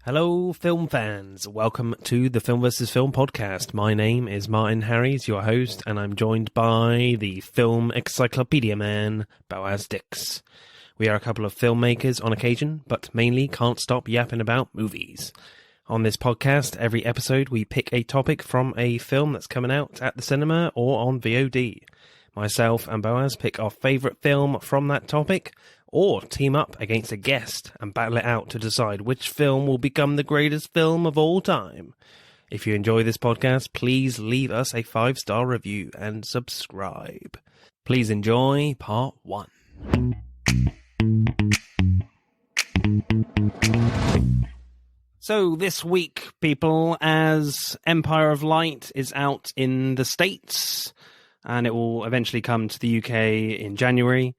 Hello, film fans. Welcome to the Film vs. Film podcast. My name is Martin Harries, your host, and I'm joined by the film encyclopedia man, Boaz Dix. We are a couple of filmmakers on occasion, but mainly can't stop yapping about movies. On this podcast, every episode we pick a topic from a film that's coming out at the cinema or on VOD. Myself and Boaz pick our favourite film from that topic, or team up against a guest and battle it out to decide which film will become the greatest film of all time. If you enjoy this podcast, please leave us a 5-star review and subscribe. Please enjoy part 1. So this week, people, as Empire of Light is out in the States, and it will eventually come to the UK in January,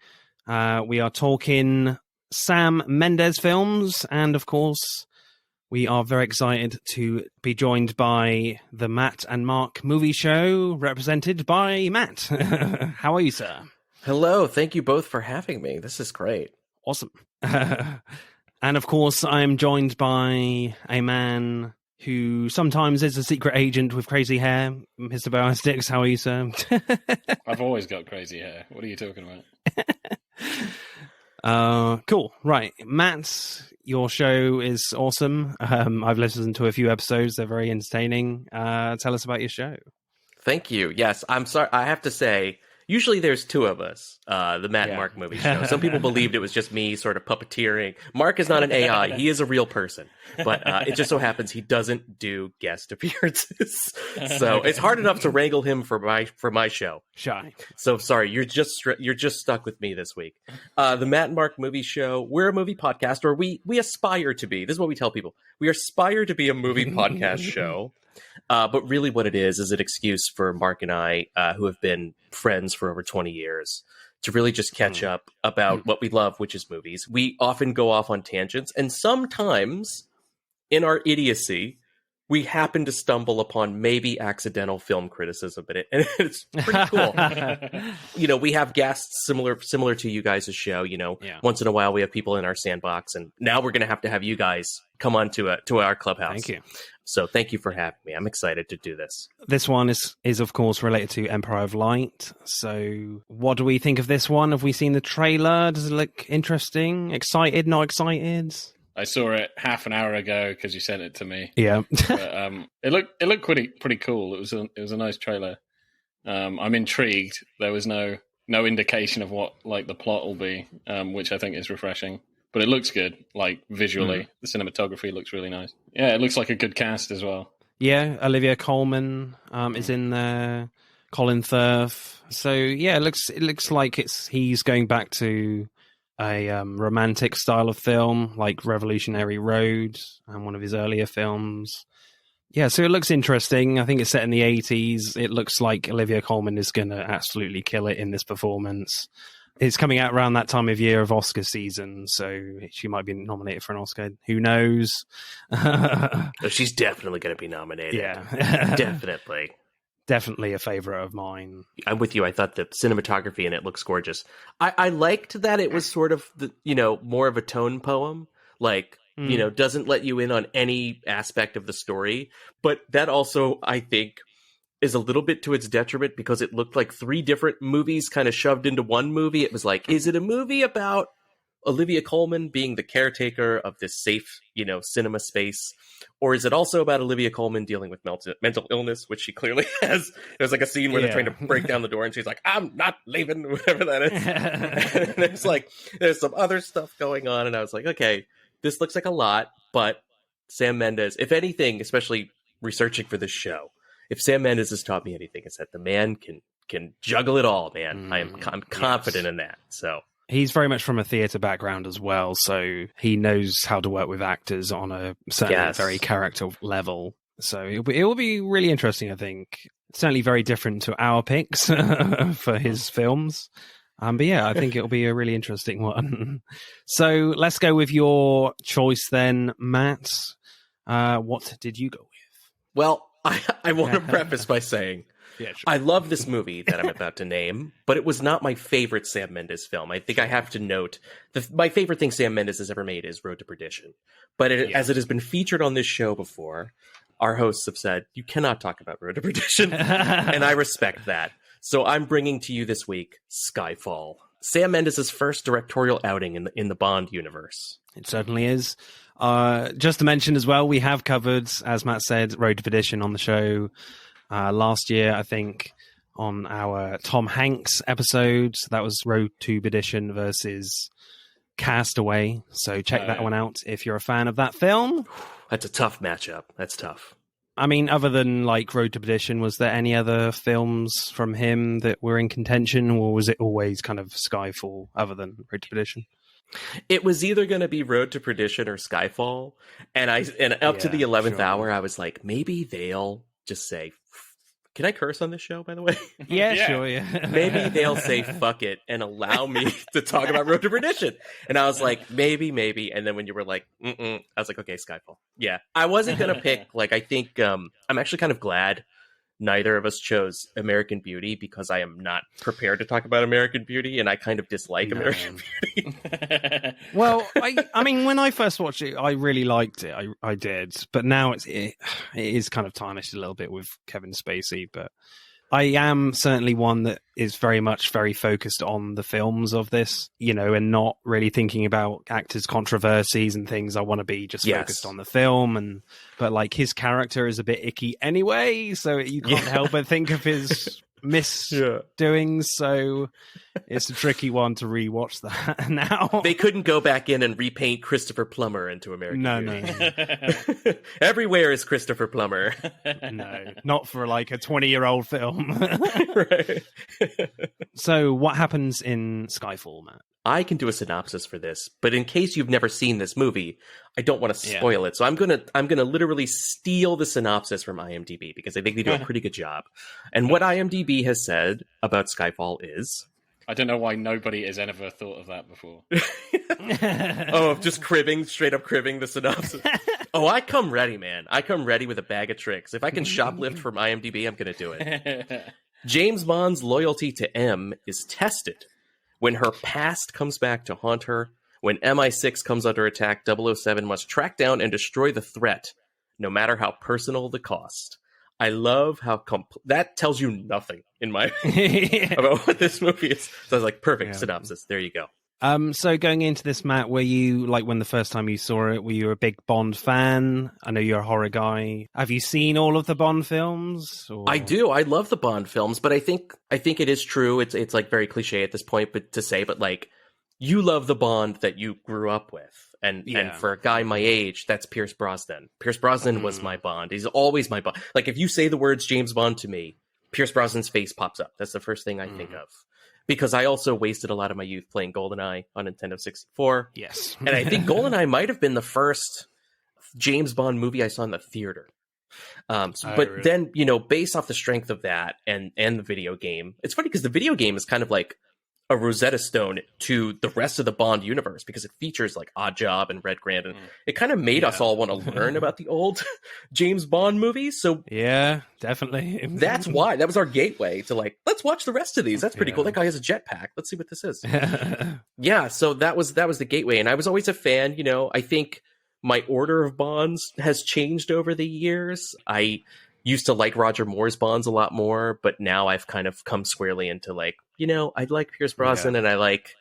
we are talking Sam Mendes films, and of course, we are very excited to be joined by the Matt and Mark movie show, represented by Matt. How are you, sir? Hello, thank you both for having me. This is great. Awesome. And of course, I'm joined by a man who sometimes is a secret agent with crazy hair, Mr. Boaz Dix. How are you, sir? I've always got crazy hair. What are you talking about? Cool. Right. Matt, your show is awesome. I've listened to a few episodes. They're very entertaining. Tell us about your show. Thank you. Yes, I'm sorry. I have to say, usually there's two of us, the Matt and Mark movie show. Some people believed it was just me sort of puppeteering. Mark is not an AI. He is a real person. But it just so happens he doesn't do guest appearances. So it's hard enough to wrangle him for my show. Shy. So sorry, you're just stuck with me this week. The Matt and Mark movie show, we're a movie podcast, or we aspire to be. This is what we tell people. We aspire to be a movie podcast show. But really what it is an excuse for Mark and I, who have been friends for over 20 years, to really just catch up about what we love, which is movies. We often go off on tangents, and sometimes, in our idiocy, we happen to stumble upon maybe accidental film criticism in it, and it's pretty cool. We have guests similar to you guys' show. Once in a while we have people in our sandbox, and now we're going to have you guys come on to our clubhouse. Thank you. So thank you for having me. I'm excited to do this. This one is of course related to Empire of Light. So what do we think of this one? Have we seen the trailer? Does it look interesting? Excited? Not excited? I saw it half an hour ago because you sent it to me. Yeah. But, it looked pretty cool. It was a nice trailer. I'm intrigued. There was no indication of what the plot will be, which I think is refreshing. But it looks good, visually. The cinematography looks really nice. Yeah, it looks like a good cast as well. Yeah, Olivia Colman is in there. Colin Firth. So yeah, it looks like he's going back to a romantic style of film, like Revolutionary Road and one of his earlier films. Yeah, so it looks interesting. I think it's set in the 80s. It looks like Olivia Colman is going to absolutely kill it in this performance. It's coming out around that time of year of Oscar season, so she might be nominated for an Oscar. Who knows? She's definitely going to be nominated. Yeah. Definitely. Definitely a favorite of mine. I'm with you. I thought the cinematography in it looks gorgeous. I liked that it was sort of more of a tone poem, doesn't let you in on any aspect of the story. But that also, I think, is a little bit to its detriment because it looked like 3 different movies kind of shoved into one movie. It was like, is it a movie about Olivia Colman being the caretaker of this safe, cinema space? Or is it also about Olivia Colman dealing with mental illness, which she clearly has? There's like a scene where they're trying to break down the door and she's like, I'm not leaving, whatever that is. And there's some other stuff going on. And I was like, okay, this looks like a lot, but Sam Mendes, if anything, especially researching for this show, if Sam Mendes has taught me anything, it's that the man can juggle it all, man. I'm confident in that. So he's very much from a theatre background as well, so he knows how to work with actors on a certain very character level. So it will be really interesting, I think. Certainly very different to our picks for his films. But yeah, I think it'll be a really interesting one. So let's go with your choice then, Matt. What did you go with? Well, I want to preface by saying Yeah, sure. I love this movie that I'm about to name, but it was not my favorite Sam Mendes film. I think I have to note my favorite thing Sam Mendes has ever made is Road to Perdition. But as it has been featured on this show before, our hosts have said, you cannot talk about Road to Perdition. And I respect that. So I'm bringing to you this week Skyfall, Sam Mendes' first directorial outing in the Bond universe. It certainly is. Just to mention as well, we have covered, as Matt said, Road to Perdition on the show last year, I think, on our Tom Hanks episode. That was Road to Perdition versus Castaway. So check that one out if you're a fan of that film. That's a tough matchup. That's tough. I mean, other than like Road to Perdition, was there any other films from him that were in contention, or was it always kind of Skyfall other than Road to Perdition? It was either going to be Road to Perdition or Skyfall, and up to the 11th hour, I was like, maybe they'll just say, can I curse on this show, by the way? Yeah, sure, yeah. Maybe they'll say fuck it and allow me to talk about Road to Perdition. And I was like, maybe. And then when you were like, I was like, okay, Skyfall. Yeah. I wasn't going to pick, I think I'm actually kind of glad neither of us chose American Beauty because I am not prepared to talk about American Beauty, and I kind dislike American Beauty. Well, I mean, when I first watched it, I really liked it. I did, but now it is kind of tarnished a little bit with Kevin Spacey. But I am certainly one that is very focused on the films of this, and not really thinking about actors' controversies and things. I want to be just focused on the film, but his character is a bit icky anyway, so you can't help but think of his misdoings. So it's a tricky one to rewatch that now. They couldn't go back in and repaint Christopher Plummer into American Beauty. No. Everywhere is Christopher Plummer. No, not for a 20-year-old film. Right. So what happens in Skyfall, Matt? I can do a synopsis for this, but in case you've never seen this movie, I don't want to spoil it. So I'm gonna literally steal the synopsis from IMDb because I think they do a pretty good job. And what IMDb has said about Skyfall is, I don't know why nobody has ever thought of that before. Just straight up cribbing the synopsis. Oh, I come ready, man. I come ready with a bag of tricks. If I can shoplift from IMDb, I'm gonna do it. James Bond's loyalty to M is tested when her past comes back to haunt her. When MI6 comes under attack, 007 must track down and destroy the threat, no matter how personal the cost. I love how that tells you nothing, in my opinion, about what this movie is. So I was like, perfect synopsis. There you go. So going into this, Matt, were you, when the first time you saw it, were you a big Bond fan? I know you're a horror guy. Have you seen all of the Bond films? Or? I do. I love the Bond films, but I think it is true. It's very cliche at this point, but you love the Bond that you grew up with. And for a guy my age, that's Pierce Brosnan. Pierce Brosnan was my Bond. He's always my Bond. If you say the words James Bond to me, Pierce Brosnan's face pops up. That's the first thing I think of. Because I also wasted a lot of my youth playing GoldenEye on Nintendo 64. Yes. And I think GoldenEye might have been the first James Bond movie I saw in the theater. But then, based off the strength of that and the video game, it's funny because the video game is kind of like a Rosetta Stone to the rest of the Bond universe because it features Odd Job and Red Grant, and it kind of made us all want to learn about the old James Bond movies. So yeah, definitely. That's why that was our gateway to let's watch the rest of these. That's pretty cool. That guy has a jetpack. Let's see what this is. So that was the gateway, and I was always a fan. I think my order of Bonds has changed over the years. I used to like Roger Moore's Bonds a lot more, but now I've kind of come squarely into I like Pierce Brosnan and I like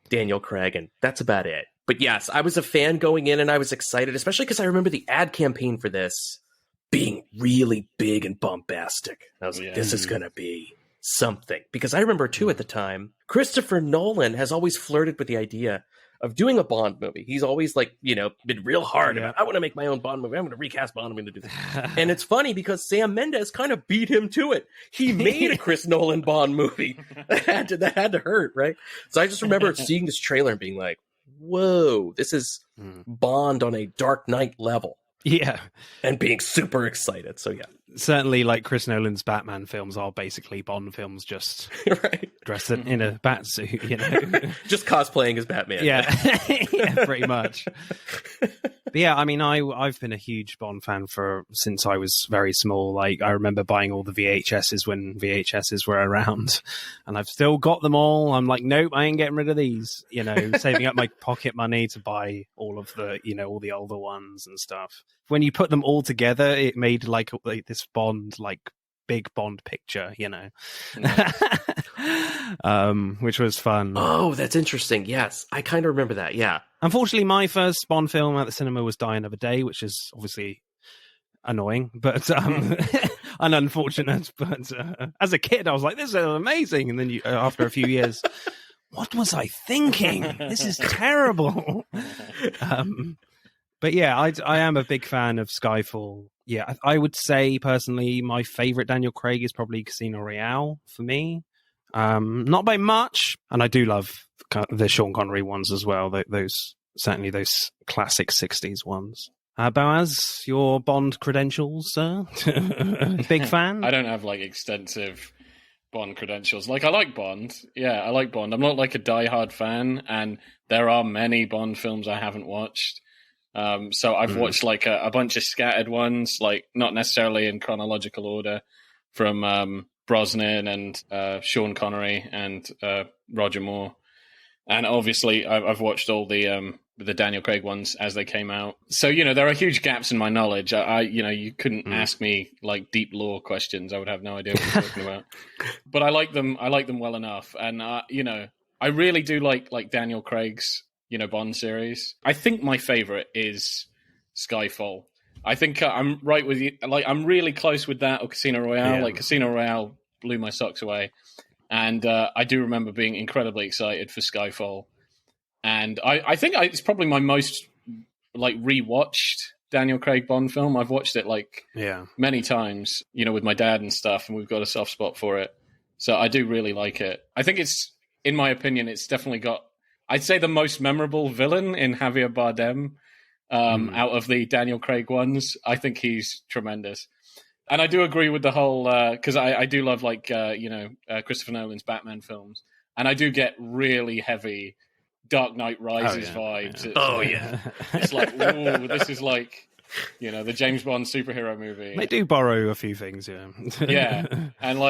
Daniel Craig, and that's about it. But yes, I was a fan going in and I was excited, especially because I remember the ad campaign for this being really big and bombastic. I was like, this is going to be something. Because I remember too at the time, Christopher Nolan has always flirted with the idea of doing a Bond movie. He's always been real hard about, I want to make my own Bond movie. I'm going to recast Bond. I'm going to do this. And it's funny because Sam Mendes kind of beat him to it. He made a Chris Nolan Bond movie. That had to hurt, right? So I just remember seeing this trailer and being like, whoa, this is Bond on a Dark Knight level. Yeah. And being super excited. So yeah. Certainly, Chris Nolan's Batman films are basically Bond films, just dressed in a bat suit, Just cosplaying as Batman. Yeah, yeah, pretty much. But yeah, I mean, I've been a huge Bond fan since I was very small. Like, I remember buying all the VHSs when VHSs were around, and I've still got them all. I'm like, nope, I ain't getting rid of these. You know, saving up my pocket money to buy all of the, you know, all the older ones and stuff. When you put them all together, it made like this Bond, like big Bond picture, you know, which was fun. Oh, that's interesting. Yes, I kind of remember that. Yeah. Unfortunately, my first Bond film at the cinema was Die Another Day, which is obviously annoying, but and unfortunate. But as a kid, I was like, "This is amazing," and then after a few years, what was I thinking? This is terrible. But yeah, I am a big fan of Skyfall. Yeah, I would say personally, my favorite Daniel Craig is probably Casino Royale for me. Not by much, and I do love the Sean Connery ones as well. Certainly those classic '60s ones. Boaz, your Bond credentials, sir? Big fan? I don't have like extensive Bond credentials. Like, I like Bond. Yeah, I like Bond. I'm not like a diehard fan, and there are many Bond films I haven't watched. So I've watched like a bunch of scattered ones, like not necessarily in chronological order, from Brosnan and Sean Connery and Roger Moore, and obviously I've watched all the Daniel Craig ones as they came out. So you know there are huge gaps in my knowledge. You couldn't ask me like deep lore questions. I would have no idea what you're talking about. But I like them. I like them well enough, and I really do like Daniel Craig's Bond series. I think my favorite is Skyfall. I think I'm right with you. Like, I'm really close with that or Casino Royale. Yeah. Like, Casino Royale blew my socks away. And I do remember being incredibly excited for Skyfall. And I think it's probably my most, like, rewatched Daniel Craig Bond film. I've watched it, many times, with my dad and stuff, and we've got a soft spot for it. So I do really like it. I think in my opinion, it's definitely got, I'd say, the most memorable villain in Javier Bardem out of the Daniel Craig ones. I think he's tremendous. And I do agree with the whole, because I do love, Christopher Nolan's Batman films. And I do get really heavy Dark Knight Rises vibes. Yeah. It's like, ooh, this is like, the James Bond superhero movie. They do borrow a few things, yeah. Yeah. And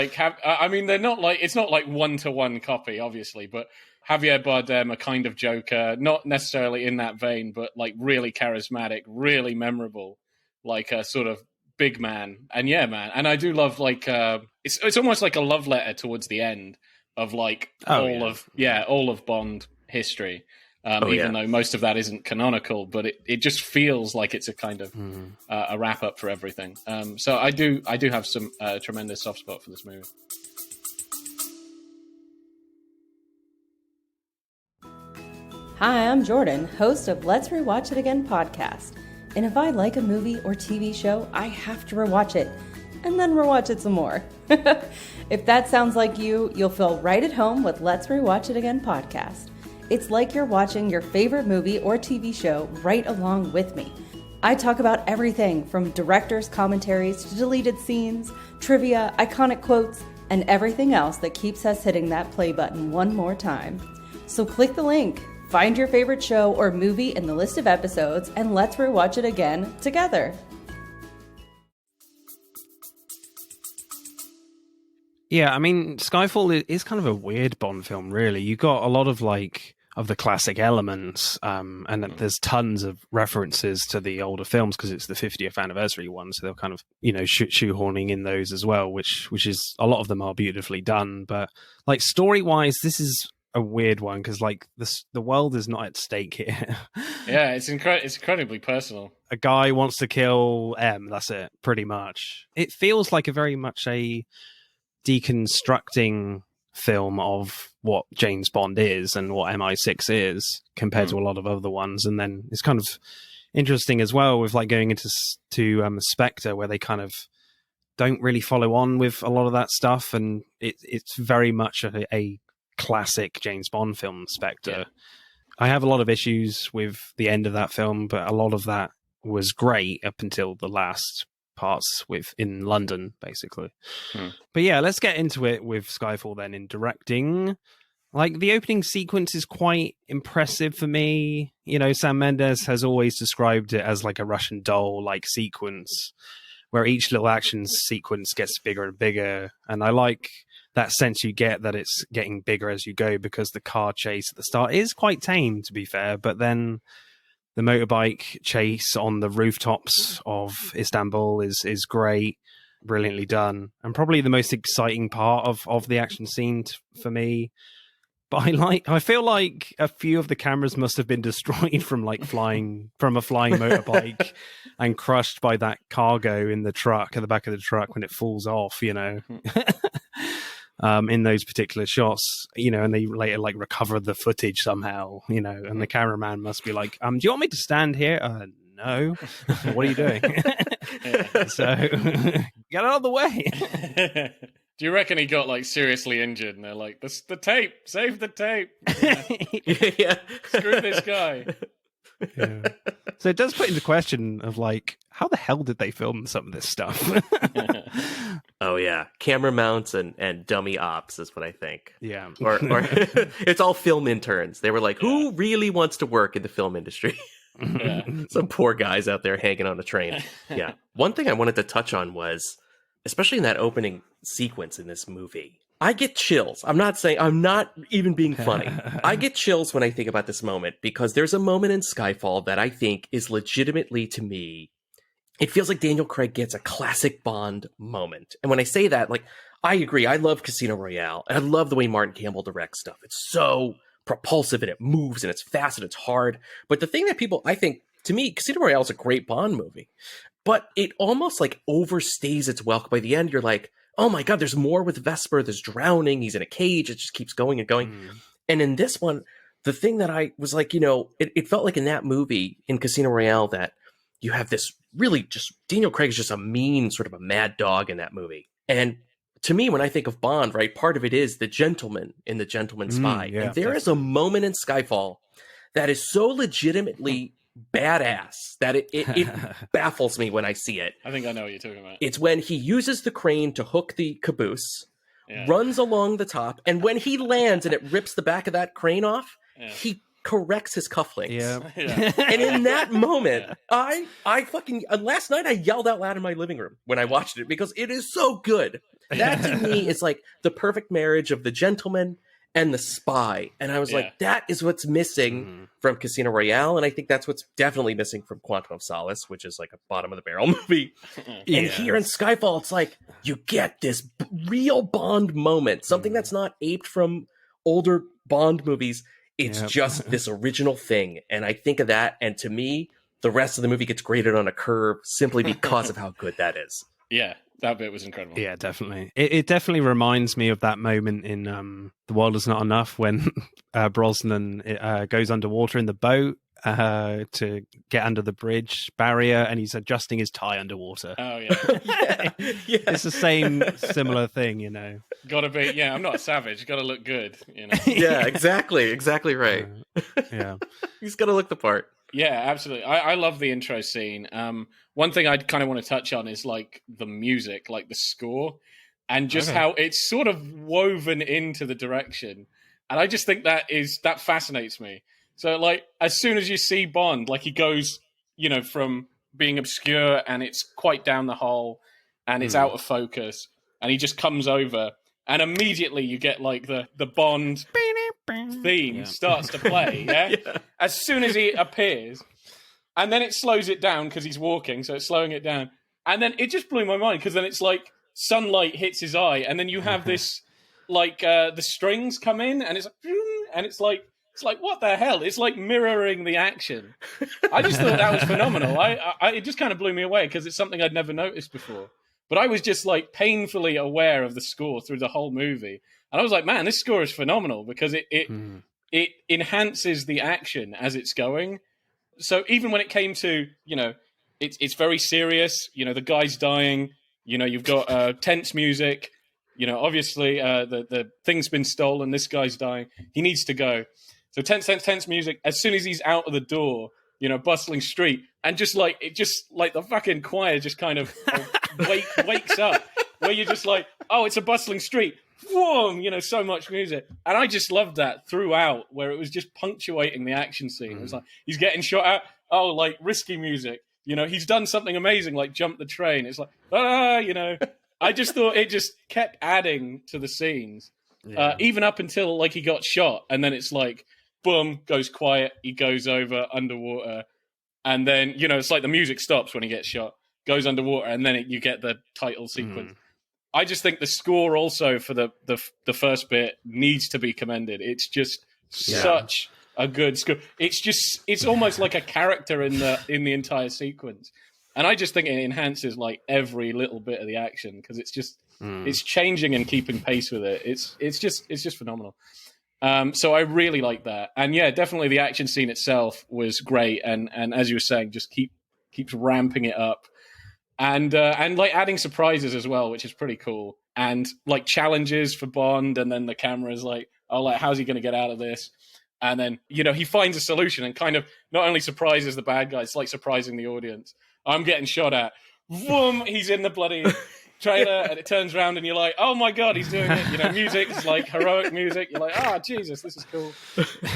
they're not like, it's not like one-to-one copy, obviously, but Javier Bardem, a kind of Joker, not necessarily in that vein, but like really charismatic, really memorable, like a sort of big man. And yeah, man. And I do love it's almost like a love letter towards the end of like all of Bond history. Even though most of that isn't canonical, but it just feels like it's a kind of a wrap up for everything. So I do have some tremendous soft spot for this movie. Hi, I'm Jordan, host of Let's Rewatch It Again podcast. And if I like a movie or TV show, I have to rewatch it, and then rewatch it some more. If that sounds like you, you'll feel right at home with Let's Rewatch It Again podcast. It's like you're watching your favorite movie or TV show right along with me. I talk about everything from directors' commentaries to deleted scenes, trivia, iconic quotes, and everything else that keeps us hitting that play button one more time. So click the link. Find your favorite show or movie in the list of episodes, and let's rewatch it again together. Yeah, I mean, Skyfall is kind of a weird Bond film, really. You got a lot of of the classic elements, and there's tons of references to the older films because it's the 50th anniversary one, so they're kind of shoehorning in those as well, which is a lot of them are beautifully done. But like story wise, this is a weird one because the world is not at stake here. Yeah, it's incredibly personal. A guy wants to kill M. That's it, pretty much. It feels like a very much a deconstructing film of what James Bond is and what MI6 is compared to a lot of other ones. And then it's kind of interesting as well with going into Spectre, where they kind of don't really follow on with a lot of that stuff, and it's very much a classic James Bond film, Spectre. Yeah. I have a lot of issues with the end of that film, but a lot of that was great up until the last parts in London, basically. But yeah, let's get into it with Skyfall then. In directing, Like, the opening sequence is quite impressive for me. You know, Sam Mendes has always described it as like a Russian doll-like sequence, where each little action sequence gets bigger and bigger. And I like that sense you get that it's getting bigger as you go, because the car chase at the start is quite tame, to be fair. But then the motorbike chase on the rooftops of Istanbul is great, brilliantly done, and probably the most exciting part of the action scene for me. But I feel like a few of the cameras must have been destroyed from like flying from a flying motorbike and crushed by that cargo in the truck, at the back of the truck when it falls off, you know. In those particular shots, you know, and they later like recover the footage somehow, you know, and the cameraman must be like, do you want me to stand here? No. What are you doing? So get out of the way. Do you reckon he got like seriously injured and they're like, the tape, save the tape. Yeah. Screw this guy. Yeah. So it does put into question of like, how the hell did they film some of this stuff? Oh yeah, camera mounts and dummy ops is what I think. Yeah. Or it's all film interns. They were like, who really wants to work in the film industry? Yeah. Some poor guys out there hanging on a train. Yeah. One thing I wanted to touch on was, especially in that opening sequence in this movie, I get chills. I'm not even being funny. I get chills when I think about this moment, because there's a moment in Skyfall that I think is legitimately, to me, it feels like Daniel Craig gets a classic Bond moment. And when I say that, like, I agree. I love Casino Royale. And I love the way Martin Campbell directs stuff. It's so propulsive and it moves and it's fast and it's hard. But the thing that people, I think, to me, Casino Royale is a great Bond movie. But it almost like overstays its welcome. By the end, you're like, oh my God, there's more with Vesper. There's drowning. He's in a cage. It just keeps going and going. And in this one, the thing that I was like, you know, it felt like in that movie, in Casino Royale, that you have this really just, Daniel Craig is just a mean, sort of a mad dog in that movie. And to me, when I think of Bond, right, part of it is the gentleman in The Gentleman Spy. Yeah, and there is a moment in Skyfall that is so legitimately badass that it baffles me when I see it. I think I know what you're talking about. It's when he uses the crane to hook the caboose, runs along the top, and when he lands and it rips the back of that crane off, he corrects his cufflinks. Yeah. And in that moment, I fucking, last night I yelled out loud in my living room when I watched it, because it is so good. That to me is like the perfect marriage of the gentleman and the spy. And I was like, that is what's missing from Casino Royale. And I think that's what's definitely missing from Quantum of Solace, which is like a bottom of the barrel movie. And here in Skyfall, it's like, you get this real Bond moment, something that's not aped from older Bond movies. It's just this original thing. And I think of that. And to me, the rest of the movie gets graded on a curve simply because of how good that is. Yeah. That bit was incredible. Yeah, definitely. It definitely reminds me of that moment in The World Is Not Enough, when Brosnan goes underwater in the boat to get under the bridge barrier, and he's adjusting his tie underwater. Oh, yeah. It's the same similar thing, you know. Gotta be, I'm not a savage. Gotta look good, you know. Yeah, exactly right. Yeah. He's gotta look the part. Yeah, absolutely. I love the intro scene. One thing I kind of want to touch on is like the music, like the score, and just how it's sort of woven into the direction. And I just think that fascinates me. So like, as soon as you see Bond, like he goes, you know, from being obscure and it's quite down the hole and it's out of focus, and he just comes over and immediately you get like the Bond theme starts to play, as soon as he appears, and then it slows it down because he's walking, so it's slowing it down, and then it just blew my mind, because then it's like sunlight hits his eye, and then you have this like the strings come in, and it's like what the hell? It's like mirroring the action. I just thought that was phenomenal. It just kind of blew me away, because it's something I'd never noticed before. But I was just like painfully aware of the score through the whole movie. And I was like, man, this score is phenomenal, because it enhances the action as it's going. So even when it came to, you know, it's very serious. You know, the guy's dying. You know, you've got tense music. You know, obviously the thing's been stolen. This guy's dying. He needs to go. So tense music. As soon as he's out of the door, you know, bustling street, and just like the fucking choir just kind of wakes up, where you're just like, oh, it's a bustling street. whoom, so much music. And I just loved that throughout, where it was just punctuating the action scene. It was like, he's getting shot at, like risky music. He's done something amazing, like jump the train. It's like, I just thought it just kept adding to the scenes, even up until like he got shot. And then it's like, boom, goes quiet. He goes over underwater. And then, it's like the music stops when he gets shot, goes underwater. And then you get the title sequence. I just think the score also for the first bit needs to be commended. It's just such a good score. It's almost like a character in the entire sequence. And I just think it enhances like every little bit of the action because it's just it's changing and keeping pace with it. It's just phenomenal. So I really like that. And yeah, definitely the action scene itself was great. And as you were saying, just keeps ramping it up. And like adding surprises as well, which is pretty cool. And like challenges for Bond, and then the camera's like, oh, like how's he going to get out of this? And then he finds a solution and kind of not only surprises the bad guys, it's like surprising the audience. I'm getting shot at. Boom! He's in the bloody trailer, and it turns around, and you're like, oh my god, he's doing it. Music is like heroic music. You're like, Jesus, this is cool.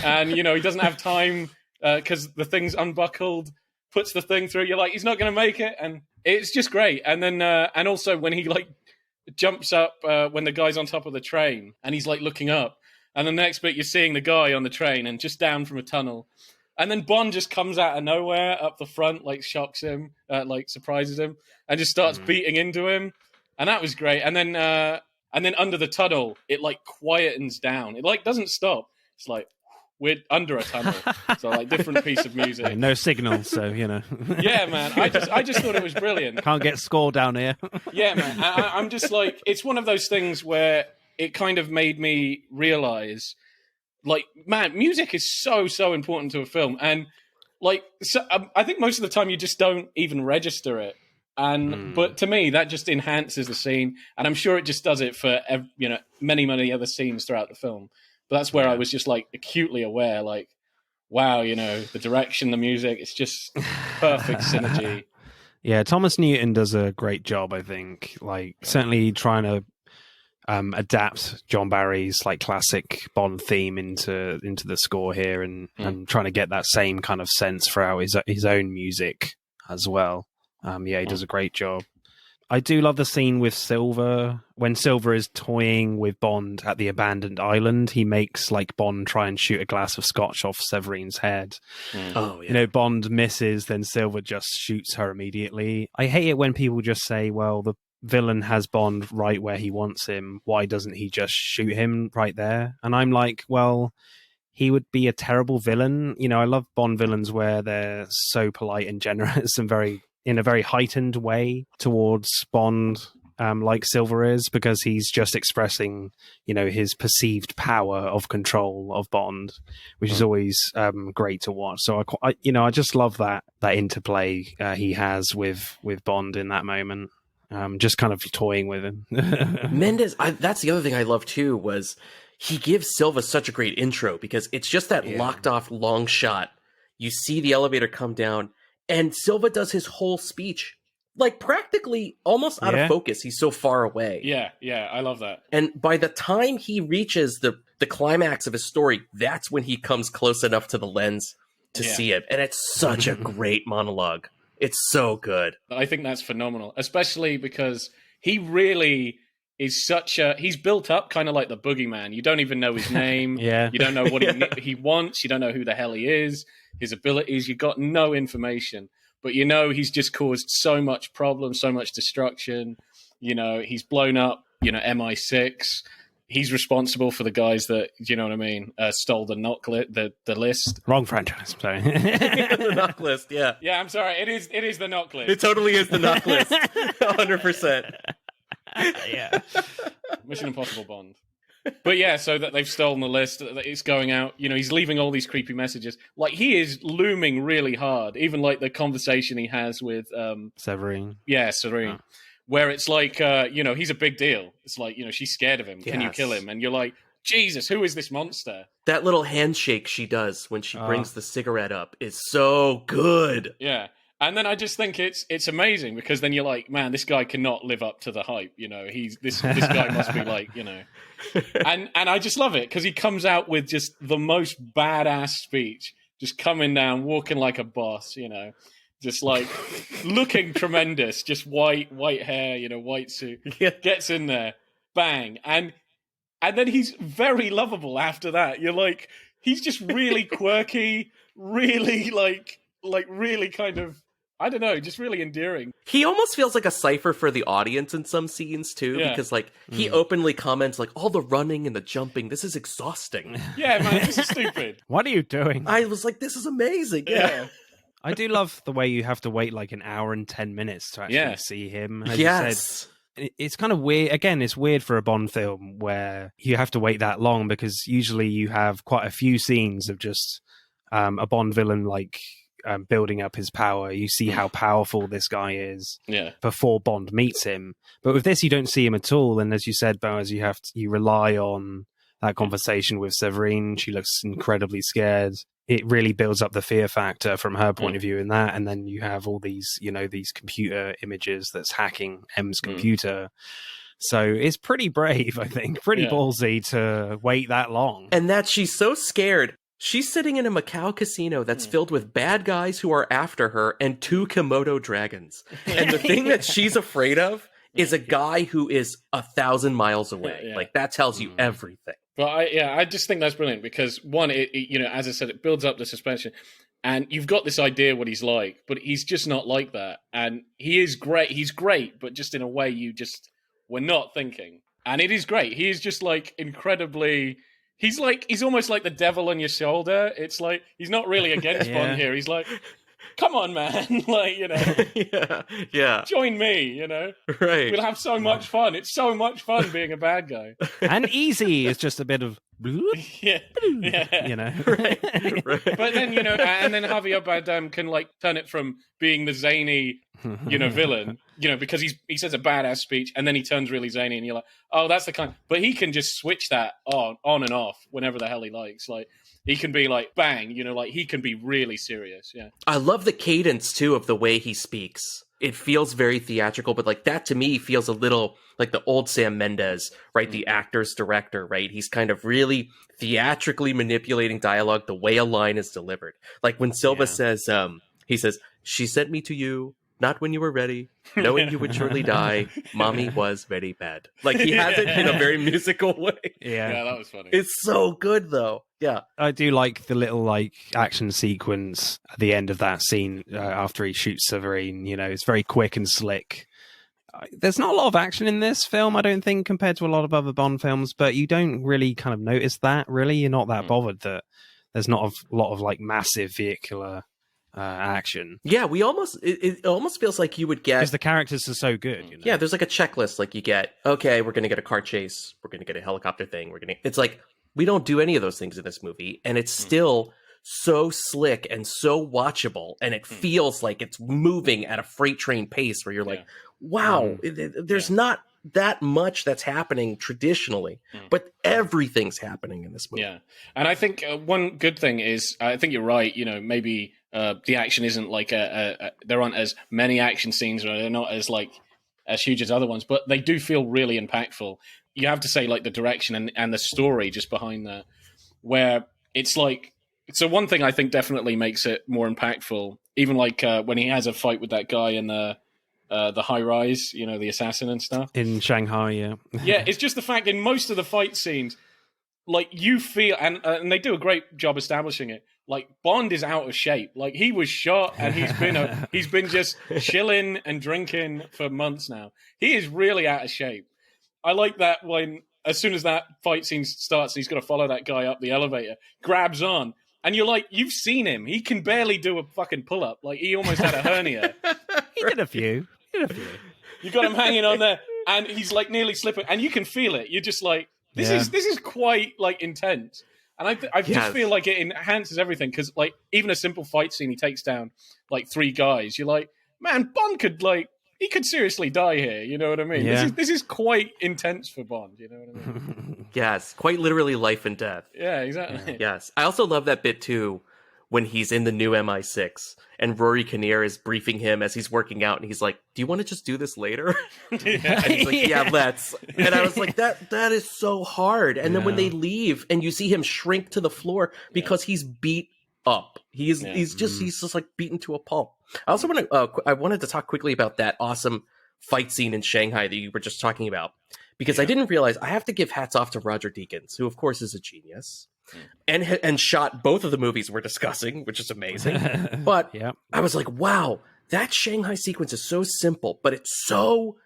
And he doesn't have time because the thing's unbuckled. Puts the thing through. You're like, he's not going to make it, and it's just great. And then, and also when he like jumps up when the guy's on top of the train, and he's like looking up, and the next bit you're seeing the guy on the train and just down from a tunnel, and then Bond just comes out of nowhere up the front, like shocks him, like surprises him, and just starts beating into him, and that was great. And then under the tunnel, it like quietens down. It like doesn't stop. It's like, we're under a tunnel, so like different piece of music. No signal, so Yeah, man. I just thought it was brilliant. Can't get score down here. Yeah, man. I'm just like, it's one of those things where it kind of made me realize, like, man, music is so important to a film, and like, so, I think most of the time you just don't even register it. And but to me, that just enhances the scene, and I'm sure it just does it for many other scenes throughout the film. But that's where I was just like acutely aware, like, wow, the direction, the music, it's just perfect synergy. Yeah, Thomas Newton does a great job, I think. Like, certainly trying to adapt John Barry's like classic Bond theme into the score here, and trying to get that same kind of sense throughout his own music as well. He does a great job. I do love the scene with Silver. When Silver is toying with Bond at the abandoned island, he makes like Bond try and shoot a glass of scotch off Severine's head. Oh, yeah. Bond misses, then Silver just shoots her immediately. I hate it when people just say, well, the villain has Bond right where he wants him. Why doesn't he just shoot him right there? And I'm like, well, he would be a terrible villain. I love Bond villains where they're so polite and generous and in a very heightened way towards Bond, like Silver is, because he's just expressing, his perceived power of control of Bond, which is always great to watch. So I just love that interplay he has with Bond in that moment, just kind of toying with him. Mendes, that's the other thing I love too, was he gives Silva such a great intro, because it's just that locked off long shot. You see the elevator come down, and Silva does his whole speech, like practically almost out of focus. He's so far away. Yeah, I love that. And by the time he reaches the climax of his story, that's when he comes close enough to the lens to see it. And it's such a great monologue. It's so good. I think that's phenomenal, especially because he really is he's built up kind of like the boogeyman. You don't even know his name. You don't know what he wants. You don't know who the hell he is, his abilities. You got no information, but he's just caused so much problem, so much destruction. He's blown up, MI6. He's responsible for the guys that, what I mean, stole the the list. Wrong franchise, sorry. The knock list, yeah. Yeah, I'm sorry. It is the knock list. It totally is the knock list. 100%. Yeah. Mission Impossible Bond. But yeah, so that they've stolen the list, that it's going out, he's leaving all these creepy messages. Like, he is looming really hard. Even like the conversation he has with Severine. Yeah, Serene. Oh. Where it's like, he's a big deal. It's like, she's scared of him. Can you kill him? And you're like, Jesus, who is this monster? That little handshake she does when she brings the cigarette up is so good. Yeah. And then I just think it's amazing because then you're like, man, this guy cannot live up to the hype. This guy must be like, and I just love it because he comes out with just the most badass speech, just coming down, walking like a boss, just like looking tremendous, just white hair, white suit, gets in there, bang, and then he's very lovable after that. You're like, he's just really quirky, really like really kind of. I don't know, just really endearing. He almost feels like a cipher for the audience in some scenes, too, because, like, he openly comments, like, all the running and the jumping, this is exhausting. Yeah, man, this is stupid. What are you doing? I was like, this is amazing. Yeah. I do love the way you have to wait, like, an hour and 10 minutes to actually see him. As you said, it's kind of weird. Again, it's weird for a Bond film where you have to wait that long because usually you have quite a few scenes of just a Bond villain, like, building up his power. You see how powerful this guy is before Bond meets him. But with this, you don't see him at all. And as you said, Boaz, you rely on that conversation with Severine. She looks incredibly scared. It really builds up the fear factor from her point of view in that. And then you have all these, these computer images that's hacking M's computer. So it's pretty brave, I think. Pretty ballsy to wait that long. And that she's so scared. She's sitting in a Macau casino that's filled with bad guys who are after her and 2 Komodo dragons. And the thing that she's afraid of is a guy who is 1,000 miles away. Yeah. Like, that tells you everything. But I just think that's brilliant because, one, it as I said, it builds up the suspension. And you've got this idea what he's like, but he's just not like that. And he is great. He's great, but just in a way you just were not thinking. And it is great. He is just, like, incredibly... He's almost like the devil on your shoulder. It's like, he's not really against Bond here. He's like, come on, man. Like, join me, Right. We'll have so much fun. It's so much fun being a bad guy. And easy is just a bit of... Yeah. Right. But then, and then Javier Bardem can, like, turn it from being the zany, villain, because he says a badass speech and then he turns really zany and you're like, oh, that's the kind. But he can just switch that on and off whenever the hell he likes. Like, he can be like, bang, like he can be really serious. Yeah. I love the cadence, too, of the way he speaks. It feels very theatrical, but like that to me feels a little like the old Sam Mendes, right? The actor's director, right? He's kind of really theatrically manipulating dialogue the way a line is delivered. Like when Silva says, he says, she sent me to you, not when you were ready, knowing you would surely die. Mommy was very bad. Like he has it in a very musical way. Yeah, that was funny. It's so good though. Yeah. I do like the little like action sequence at the end of that scene after he shoots Severine. It's very quick and slick. There's not a lot of action in this film, I don't think, compared to a lot of other Bond films, but you don't really kind of notice that, really. You're not that bothered that there's not a lot of like massive vehicular action. Yeah, it almost feels like you would get... Because the characters are so good, Yeah, there's like a checklist, like you get, okay, we're going to get a car chase, we're going to get a helicopter thing, it's like, we don't do any of those things in this movie, and it's still so slick and so watchable, and it feels like it's moving at a freight train pace where you're like, wow, there's not that much that's happening traditionally, but everything's happening in this movie. Yeah, and I think one good thing is, I think you're right, maybe the action isn't like there aren't as many action scenes, or they're not as huge as other ones, but they do feel really impactful. You have to say like the direction and the story just behind that, where it's like, so one thing I think definitely makes it more impactful, even like when he has a fight with that guy in the high rise, the assassin and stuff in Shanghai. Yeah, it's just the fact in most of the fight scenes, like you feel, and they do a great job establishing it. Like Bond is out of shape. Like he was shot and he's been just chilling and drinking for months now. He is really out of shape. I like that when as soon as that fight scene starts, he's got to follow that guy up the elevator, grabs on. And you're like, you've seen him. He can barely do a fucking pull-up. Like, he almost had a hernia. He did a few. You got him hanging on there, and he's, like, nearly slipping. And you can feel it. You're just like, this is quite, like, intense. And I just feel like it enhances everything. Because, like, even a simple fight scene, he takes down, like, 3 guys. You're like, man, Bond could, like, he could seriously die here. You know what I mean? Yeah. This is quite intense for Bond. You know what I mean? Yes, quite literally life and death. Yeah, exactly. Yes. I also love that bit, too, when he's in the new MI6 and Rory Kinnear is briefing him as he's working out, and he's like, "Do you want to just do this later?" And he's like, "Yeah, let's." And I was like, that is so hard. And then when they leave and you see him shrink to the floor because he's beat up. He's just like beaten to a pulp. I also wanted to talk quickly about that awesome fight scene in Shanghai that you were just talking about, because I didn't realize, I have to give hats off to Roger Deakins, who of course is a genius, and shot both of the movies we're discussing, which is amazing. But I was like, wow, that Shanghai sequence is so simple, but it's so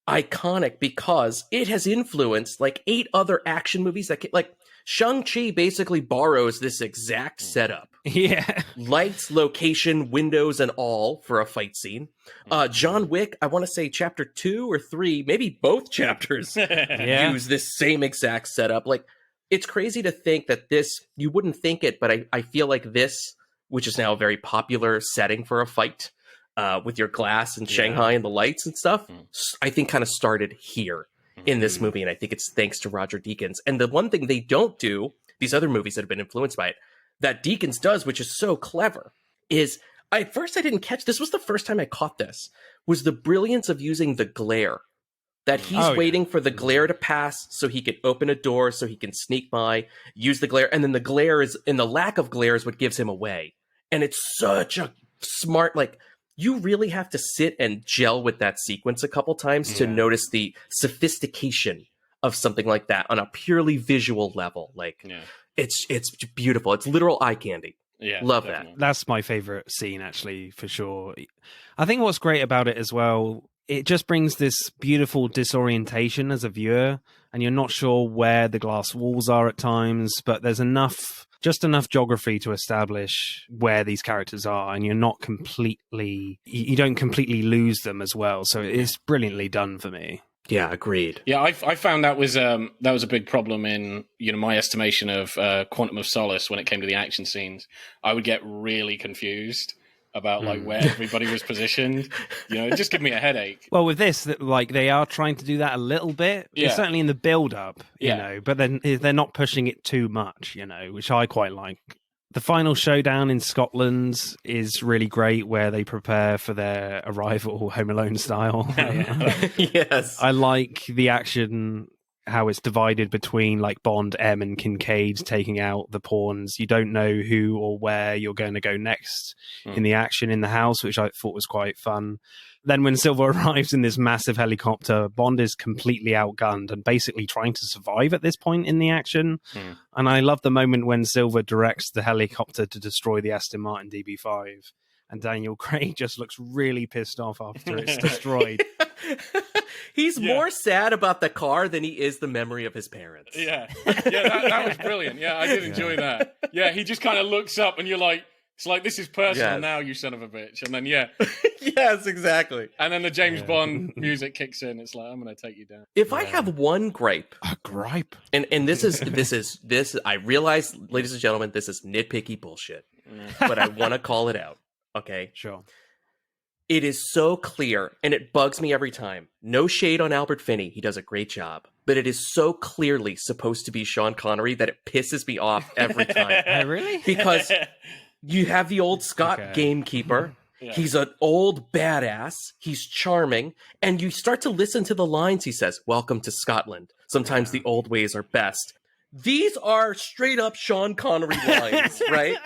iconic because it has influenced like 8 other action movies that like Shang-Chi basically borrows this exact setup. Yeah. Lights, location, windows, and all for a fight scene. John Wick, I want to say chapter 2 or 3, maybe both chapters use this same exact setup. Like, it's crazy to think that this, you wouldn't think it, but I feel like this, which is now a very popular setting for a fight, with your glass and Shanghai and the lights and stuff, I think kind of started here in this movie. And I think it's thanks to Roger Deakins. And the one thing they don't do, these other movies that have been influenced by it, that Deakins does, which is so clever, is at first I didn't catch, this was the first time I caught this, was the brilliance of using the glare. That he's waiting for the glare to pass so he can open a door, so he can sneak by, use the glare, and then the glare is, and the lack of glare is what gives him away. And it's such a smart, like, you really have to sit and gel with that sequence a couple times to notice the sophistication of something like that on a purely visual level. Like, it's beautiful. It's literal eye candy. Yeah, love definitely. That. That's my favorite scene, actually, for sure. I think what's great about it as well, it just brings this beautiful disorientation as a viewer, and you're not sure where the glass walls are at times, but there's just enough geography to establish where these characters are, and you don't completely lose them as well. So it's brilliantly done for me. Yeah, agreed. Yeah, I found that was a big problem in my estimation of Quantum of Solace when it came to the action scenes. I would get really confused about like where everybody was positioned. It just gave me a headache. Well, with this, like, they are trying to do that a little bit. Yeah. It's certainly in the build-up, you know, but then they're not pushing it too much, which I quite like. The final showdown in Scotland is really great, where they prepare for their arrival, Home Alone style. Yes. I like the action, how it's divided between like Bond, M, and Kincaid taking out the pawns. You don't know who or where you're going to go next in the action in the house, which I thought was quite fun. Then when Silva arrives in this massive helicopter, Bond is completely outgunned and basically trying to survive at this point in the action. And I love the moment when Silva directs the helicopter to destroy the Aston Martin DB5. And Daniel Craig just looks really pissed off after it's destroyed. He's more sad about the car than he is the memory of his parents. Yeah, that was brilliant. Yeah, I did enjoy that. Yeah, he just kind of looks up and you're like, it's like, this is personal now, you son of a bitch. And then, yes, exactly. And then the James Bond music kicks in. It's like, I'm going to take you down. If I have one gripe. A gripe? And this is, I realize, ladies and gentlemen, this is nitpicky bullshit. But I want to call it out. Okay? Sure. It is so clear, and it bugs me every time. No shade on Albert Finney. He does a great job. But it is so clearly supposed to be Sean Connery that it pisses me off every time. Really? Because you have the old Scott gamekeeper. Yeah. He's an old badass. He's charming. And you start to listen to the lines he says. Welcome to Scotland. Sometimes the old ways are best. These are straight up Sean Connery lines, right?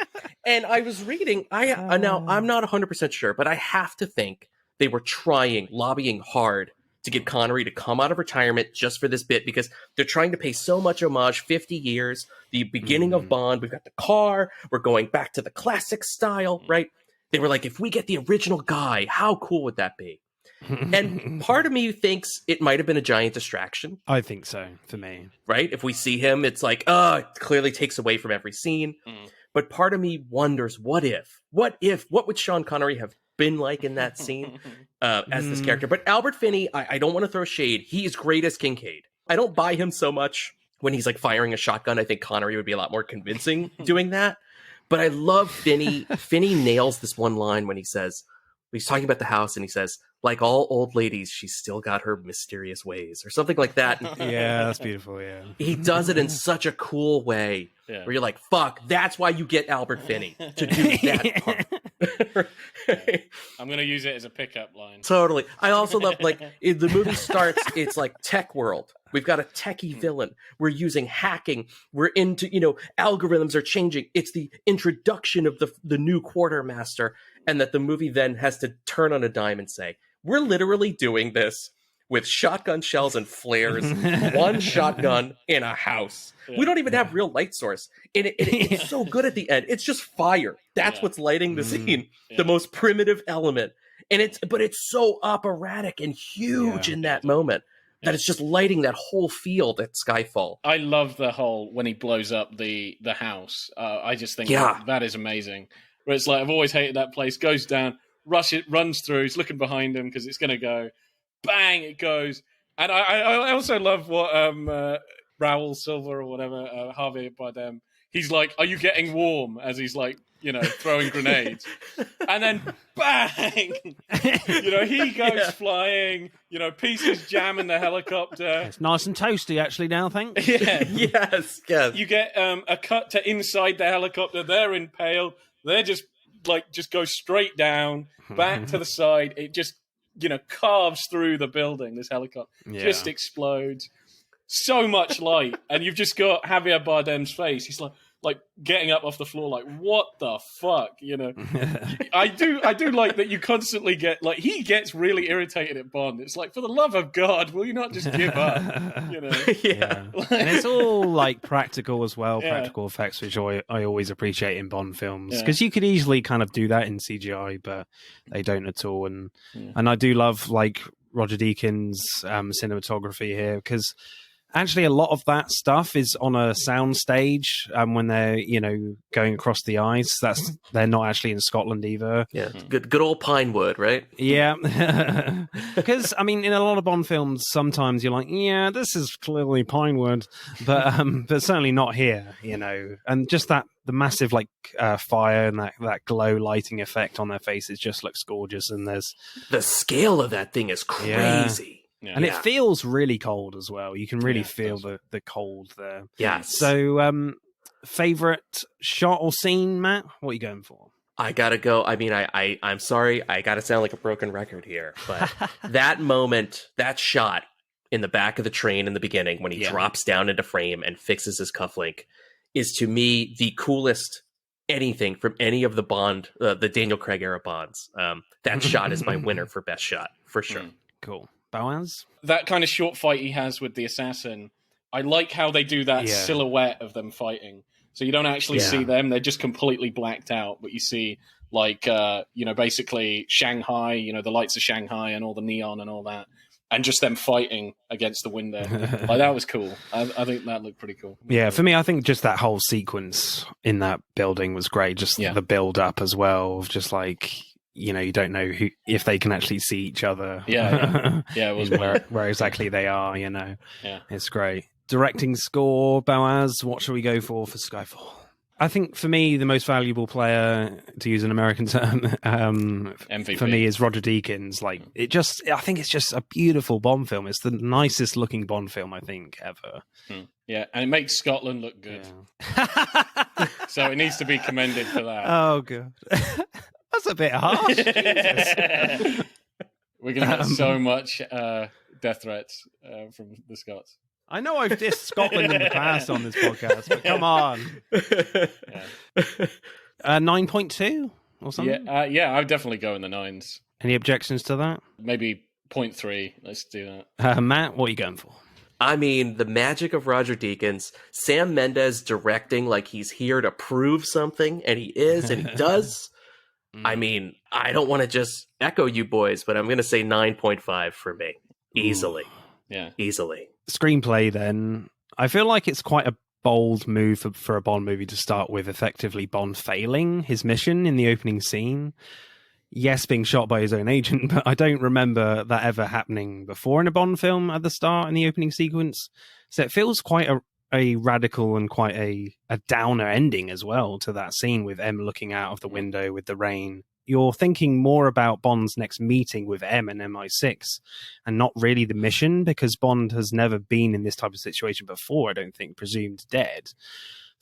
And I was reading, now I'm not 100% sure, but I have to think they were lobbying hard to get Connery to come out of retirement just for this bit, because they're trying to pay so much homage, 50 years, the beginning of Bond, we've got the car, we're going back to the classic style, right? They were like, if we get the original guy, how cool would that be? And part of me thinks it might have been a giant distraction. I think so, for me. Right? If we see him, it's like, it clearly takes away from every scene. But part of me wonders, what would Sean Connery have been like in that scene as this character? But Albert Finney, I don't want to throw shade. He is great as Kincaid. I don't buy him so much when he's like firing a shotgun. I think Connery would be a lot more convincing doing that. But I love Finney. Finney nails this one line when he says, He's talking about the house, and he says, like all old ladies, she's still got her mysterious ways, or something like that. Yeah, that's beautiful. Yeah, he does it in such a cool way, where you're like, "Fuck, that's why you get Albert Finney to do that part." I'm gonna use it as a pickup line. Totally. I also love, like, the movie starts, it's like tech world. We've got a techie villain. We're using hacking. We're into, algorithms are changing. It's the introduction of the new quartermaster, and that the movie then has to turn on a dime and say, we're literally doing this with shotgun shells and flares, one shotgun in a house. Yeah. We don't even have real light source. It's so good at the end. It's just fire. That's what's lighting the scene. Yeah. The most primitive element. But it's so operatic and huge in that moment that it's just lighting that whole field at Skyfall. I love the whole, when he blows up the house. I just think that is amazing. Where it's like, I've always hated that place, goes down, runs through, he's looking behind him because it's going to go. Bang, it goes. And I also love what Raul Silva or whatever, Javier Bardem, he's like, are you getting warm? As he's like, throwing grenades. And then bang! He goes flying, pieces jam in the helicopter. It's nice and toasty actually now, thanks. Yeah. Yes. You get a cut to inside the helicopter, they're impaled, they're just go straight down, back to the side, it just carves through the building, this helicopter. Just explodes. So much light. And you've just got Javier Bardem's face. He's like getting up off the floor, like, what the fuck? I do like that you constantly get, like, he gets really irritated at Bond. It's like, for the love of God, will you not just give up? Yeah. And it's all like practical as well, practical effects, which I always appreciate in Bond films, because you could easily kind of do that in CGI, but they don't at all. And I do love, like, Roger Deakins' cinematography here, because actually a lot of that stuff is on a sound stage when they're going across the ice. They're not actually in Scotland either. Good old Pinewood, right? Because I mean, in a lot of Bond films sometimes you're like, this is clearly Pinewood, but certainly not here, and just the massive fire and that glow lighting effect on their faces just looks gorgeous. And there's the scale of that thing is crazy. Yeah. And it feels really cold as well. You can really feel the cold there. Yeah. So, favorite shot or scene, Matt? What are you going for? I gotta go. I mean, I'm sorry. I gotta sound like a broken record here, but that moment, that shot in the back of the train in the beginning when he drops down into frame and fixes his cufflink is, to me, the coolest anything from any of the Bond, the Daniel Craig era Bonds. That shot is my winner for best shot, for sure. Cool. Boaz? That kind of short fight he has with the assassin, I like how they do that silhouette of them fighting. So you don't actually see them, they're just completely blacked out, but you see, basically Shanghai, the lights of Shanghai and all the neon and all that, and just them fighting against the window. That was cool. I think that looked pretty cool. Yeah, for me, I think just that whole sequence in that building was great. Just the build-up as well, of just like... you don't know if they can actually see each other. It was where exactly they are. It's great. Directing score, Boaz. What should we go for Skyfall? I think for me, the most valuable player, to use an American term, MVP. For me is Roger Deakins. I think it's just a beautiful Bond film. It's the nicest looking Bond film I think ever. Yeah, and it makes Scotland look good. Yeah. So it needs to be commended for that. Oh, good. That's a bit harsh. We're going to get so much death threats from the Scots. I know I've dissed Scotland in the past on this podcast, but come on. 9.2 or something? Yeah, I would definitely go in the 9s. Any objections to that? Maybe 0.3. Let's do that. Matt, what are you going for? I mean, the magic of Roger Deakins, Sam Mendes directing like he's here to prove something, and he is, and he does. I mean, I don't want to just echo you boys, but I'm going to say 9.5 for me. Easily. Yeah. Easily. Screenplay, then. I feel like it's quite a bold move for a Bond movie to start with effectively Bond failing his mission in the opening scene. Yes, being shot by his own agent, but I don't remember that ever happening before in a Bond film at the start in the opening sequence. So it feels quite a radical and quite a downer ending as well to that scene with M looking out of the window with the rain. you're thinking more about Bond's next meeting with M and MI6 and not really the mission, because Bond has never been in this type of situation before, I don't think, presumed dead.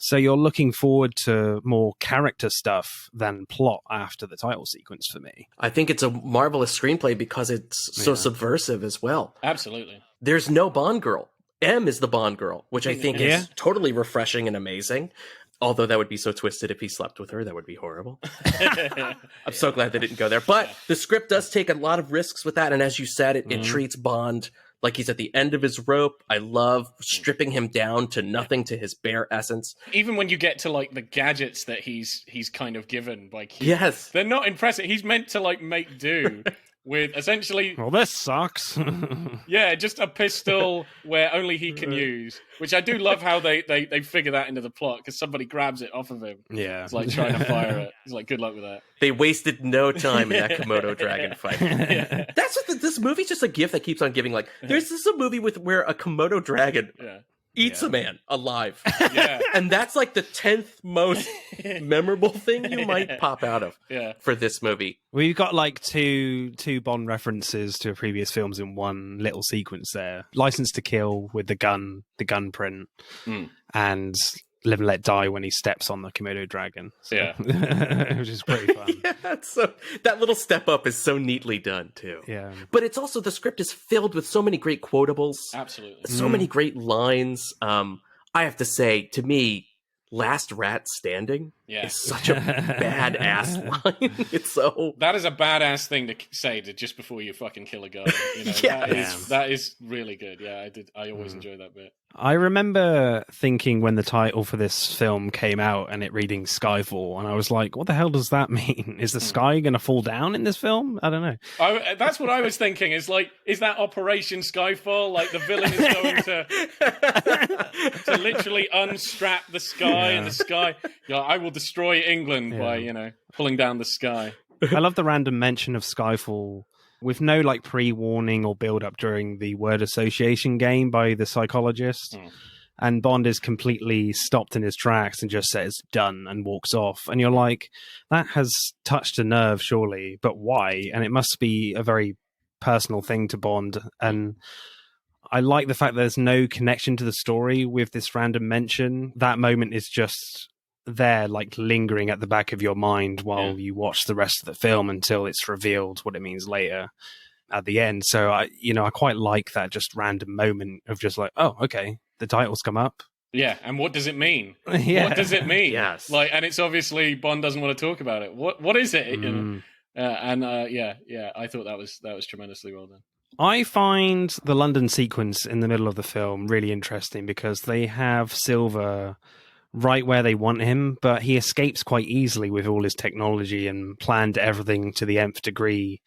So you're looking forward to more character stuff than plot after the title sequence for me. I think it's a marvelous screenplay because it's so subversive as well. Absolutely. There's no Bond girl. M is the Bond girl, which I think is totally refreshing and amazing. Although that would be so twisted if he slept with her. That would be horrible. I'm so glad they didn't go there. But the script does take a lot of risks with that. And as you said, it treats Bond like he's at the end of his rope. I love stripping him down to nothing, to his bare essence. Even when you get to like the gadgets that he's kind of given by Q, yes, they're not impressive. He's meant to like make do with essentially, well, this sucks. yeah, just a pistol where only he can use. Which I do love how they figure that into the plot, because somebody grabs it off of him. Yeah, it's like trying to fire it. He's like, good luck with that. They wasted no time in that Komodo dragon fight. That's what this movie's just a gift that keeps on giving. Like, there's this a movie where a Komodo dragon eats a man alive. Yeah. And that's like the 10th most memorable thing you might pop out of for this movie. We've got like two Bond references to previous films in one little sequence there. License to Kill with the gun print, and Live and Let Die when he steps on the Komodo dragon. So, which is pretty fun. So that little step up is so neatly done too. Yeah. But it's also, the script is filled with so many great quotables. Absolutely. So many great lines. I have to say, to me, Last Rat Standing is such a badass line. It's so... That is a badass thing to say just before you fucking kill a guy. You know? That is really good. Yeah, I always enjoy that bit. I remember thinking when the title for this film came out and it reading Skyfall, and I was like, what the hell does that mean? Is the sky going to fall down in this film? I don't know. That's what I was thinking. Is like, is that Operation Skyfall? Like the villain is going to literally unstrap the sky and the sky. I will destroy England by, pulling down the sky. I love the random mention of Skyfall with no like pre-warning or build-up during the word association game by the psychologist. And Bond is completely stopped in his tracks and just says done and walks off. And you're like, that has touched a nerve, surely, but why? And it must be a very personal thing to Bond. And I like the fact that there's no connection to the story with this random mention. That moment is just there, like lingering at the back of your mind while you watch the rest of the film until it's revealed what it means later at the end. So I quite like that just random moment of just like, oh, okay, the title's come up. Yeah, and what does it mean? What does it mean? Yes. Like, and it's obviously Bond doesn't want to talk about it. What is it? I thought that was tremendously well done. I find the London sequence in the middle of the film really interesting because they have Silver right where they want him, but he escapes quite easily with all his technology and planned everything to the nth degree,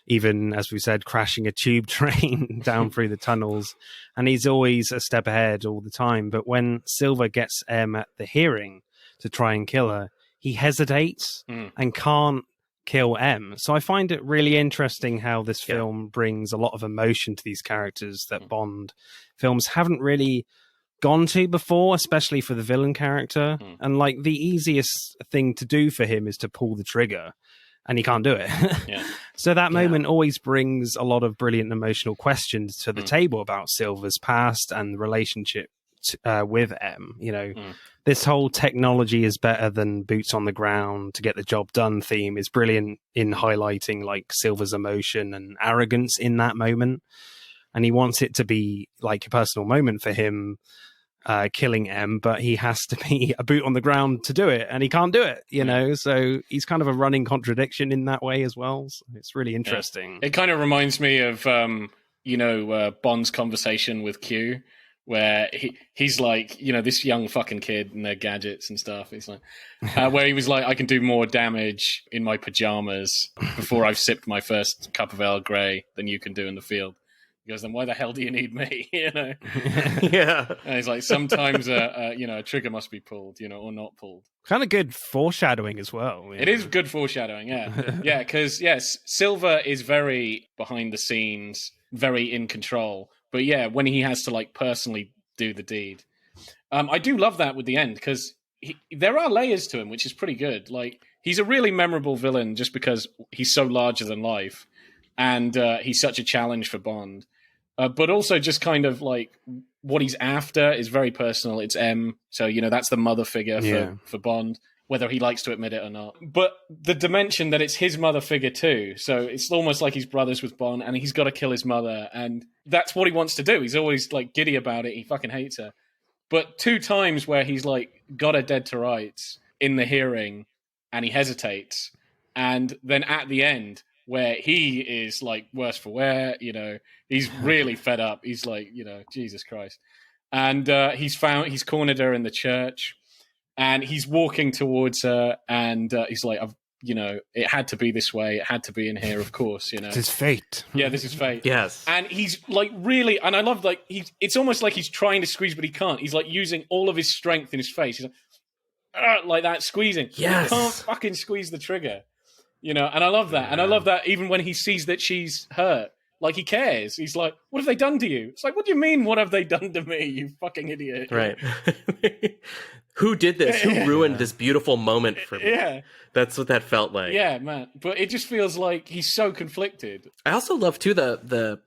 even, as we said, crashing a tube train down through the tunnels. And he's always a step ahead all the time. But when Silver gets M at the hearing to try and kill her, he hesitates and can't kill M. So I find it really interesting how this film brings a lot of emotion to these characters that Bond films haven't really gone to before, especially for the villain character. And like the easiest thing to do for him is to pull the trigger, and he can't do it. So that moment always brings a lot of brilliant emotional questions to the table about Silver's past and the relationship with M. This whole technology is better than boots on the ground to get the job done theme is brilliant in highlighting like Silver's emotion and arrogance in that moment. And he wants it to be like a personal moment for him, killing M, but he has to be a boot on the ground to do it, and he can't do it, so he's kind of a running contradiction in that way as well. So it's really interesting. It kind of reminds me of Bond's conversation with Q, where he's like, this young fucking kid and their gadgets and stuff. He's like, where he was like, I can do more damage in my pajamas before I've sipped my first cup of Earl Grey than you can do in the field. He goes, then why the hell do you need me? Yeah. And he's like, sometimes a trigger must be pulled, or not pulled. Kind of good foreshadowing as well. It is good foreshadowing, yeah. Yeah, because, yes, Silver is very behind the scenes, very in control. But yeah, when he has to like personally do the deed. I do love that with the end, because there are layers to him, which is pretty good. Like, he's a really memorable villain just because he's so larger than life, and he's such a challenge for Bond. But also just kind of like what he's after is very personal. It's M, so that's the mother figure for Bond, whether he likes to admit it or not. But the dimension that it's his mother figure too, so it's almost like he's brothers with Bond, and he's got to kill his mother, and that's what he wants to do. He's always like giddy about it. He fucking hates her. But 2 times where he's like got her dead to rights in the hearing, and he hesitates, and then at the end where he is like worse for wear, he's really fed up. He's like, Jesus Christ. And he's cornered her in the church, and he's walking towards her, and he's like, it had to be this way. It had to be in here, of course, This is fate. Yeah, this is fate. Yes. And he's like really, and I love like, it's almost like he's trying to squeeze, but he can't. He's like using all of his strength in his face. He's like that, squeezing. Yes. He can't fucking squeeze the trigger. And I love that. And I love that even when he sees that she's hurt, like he cares. He's like, what have they done to you? It's like, what do you mean, what have they done to me, you fucking idiot? Right. Who did this? Who ruined this beautiful moment for me? Yeah. That's what that felt like. Yeah, man. But it just feels like he's so conflicted. I also love, too, the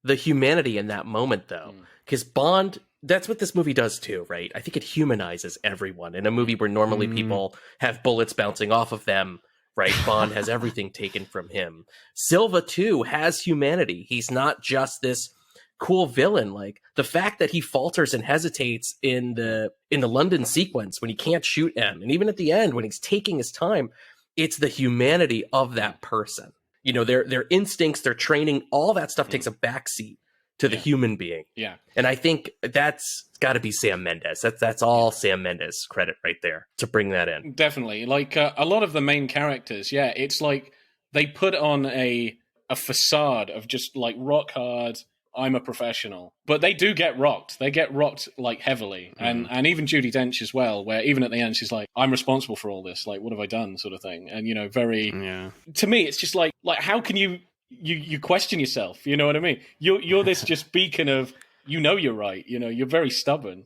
humanity in that moment, though. Because Bond, that's what this movie does, too, right? I think it humanizes everyone. In a movie where normally people have bullets bouncing off of them, right? Bond has everything taken from him. Silva, too, has humanity. He's not just this cool villain. Like, the fact that he falters and hesitates in the London sequence when he can't shoot M, and even at the end when he's taking his time, it's the humanity of that person. Their instincts, their training, all that stuff takes a backseat to the human being. Yeah. And I think that's got to be Sam Mendes. That's all Sam Mendes credit right there to bring that in. Definitely. Like a lot of the main characters, it's like they put on a facade of just like rock hard, I'm a professional. But they do get rocked. They get rocked like heavily. And even Judi Dench as well, where even at the end she's like, I'm responsible for all this. Like, what have I done, sort of thing. And, to me, it's just like how can you question yourself? You know what I mean? You're this just beacon of, you're right. You're very stubborn.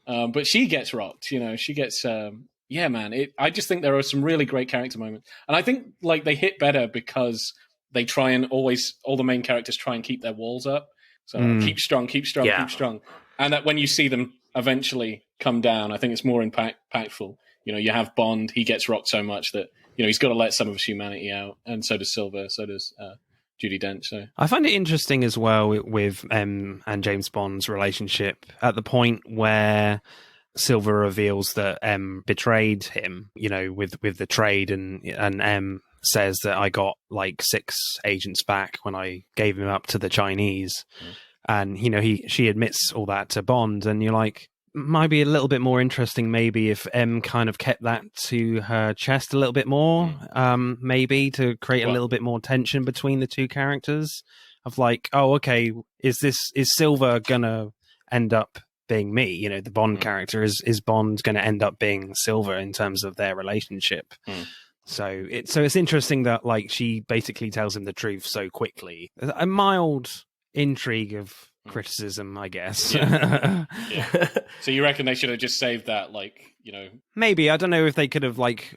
But she gets rocked. She gets, man. I just think there are some really great character moments. And I think like they hit better because they try and all the main characters try and keep their walls up. So keep strong, keep strong, keep strong. And that when you see them eventually come down, I think it's more impactful. You have Bond, he gets rocked so much that, he's got to let some of his humanity out. And so does Silva, so does Judi Dench. So I find it interesting as well with M and James Bond's relationship at the point where Silva reveals that M betrayed him, with the trade, and M says that I got like 6 agents back when I gave him up to the Chinese. And she admits all that to Bond, and you're like, might be a little bit more interesting maybe if M kind of kept that to her chest a little bit more, maybe to create a little bit more tension between the two characters of like, oh, okay, is Silva gonna end up being me? The Bond character, is Bond gonna end up being Silva in terms of their relationship? So it's interesting that like she basically tells him the truth so quickly. A mild intrigue of criticism, I guess. Yeah. So you reckon they should have just saved that, like, maybe. I don't know if they could have like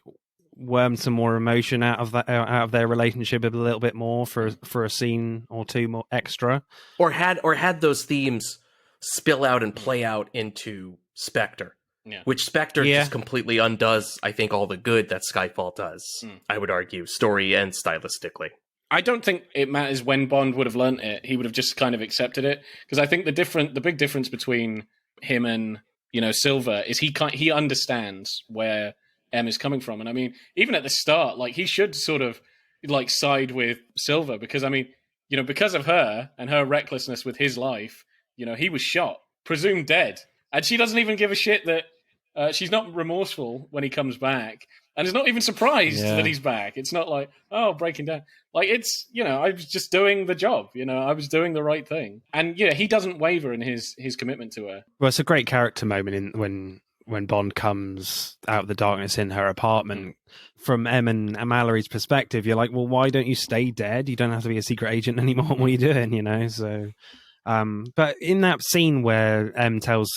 wormed some more emotion out of their relationship a little bit more for a scene or two more extra, or had those themes spill out and play out into Spectre. Which Spectre just completely undoes, I think, all the good that Skyfall does. I would argue, story and stylistically. I don't think it matters when Bond would have learnt it. He would have just kind of accepted it. Because I think the big difference between him and, Silva is he understands where M is coming from. And I mean, even at the start, like, he should sort of like side with Silva because, I mean, because of her and her recklessness with his life, he was shot, presumed dead. And she doesn't even give a shit that she's not remorseful when he comes back. And is not even surprised that he's back. It's not like, oh, breaking down. Like, it's, I was just doing the job. I was doing the right thing. And, he doesn't waver in his commitment to her. Well, it's a great character moment when Bond comes out of the darkness in her apartment. From Em and Mallory's perspective, you're like, well, why don't you stay dead? You don't have to be a secret agent anymore. What are you doing, So, but in that scene where Em tells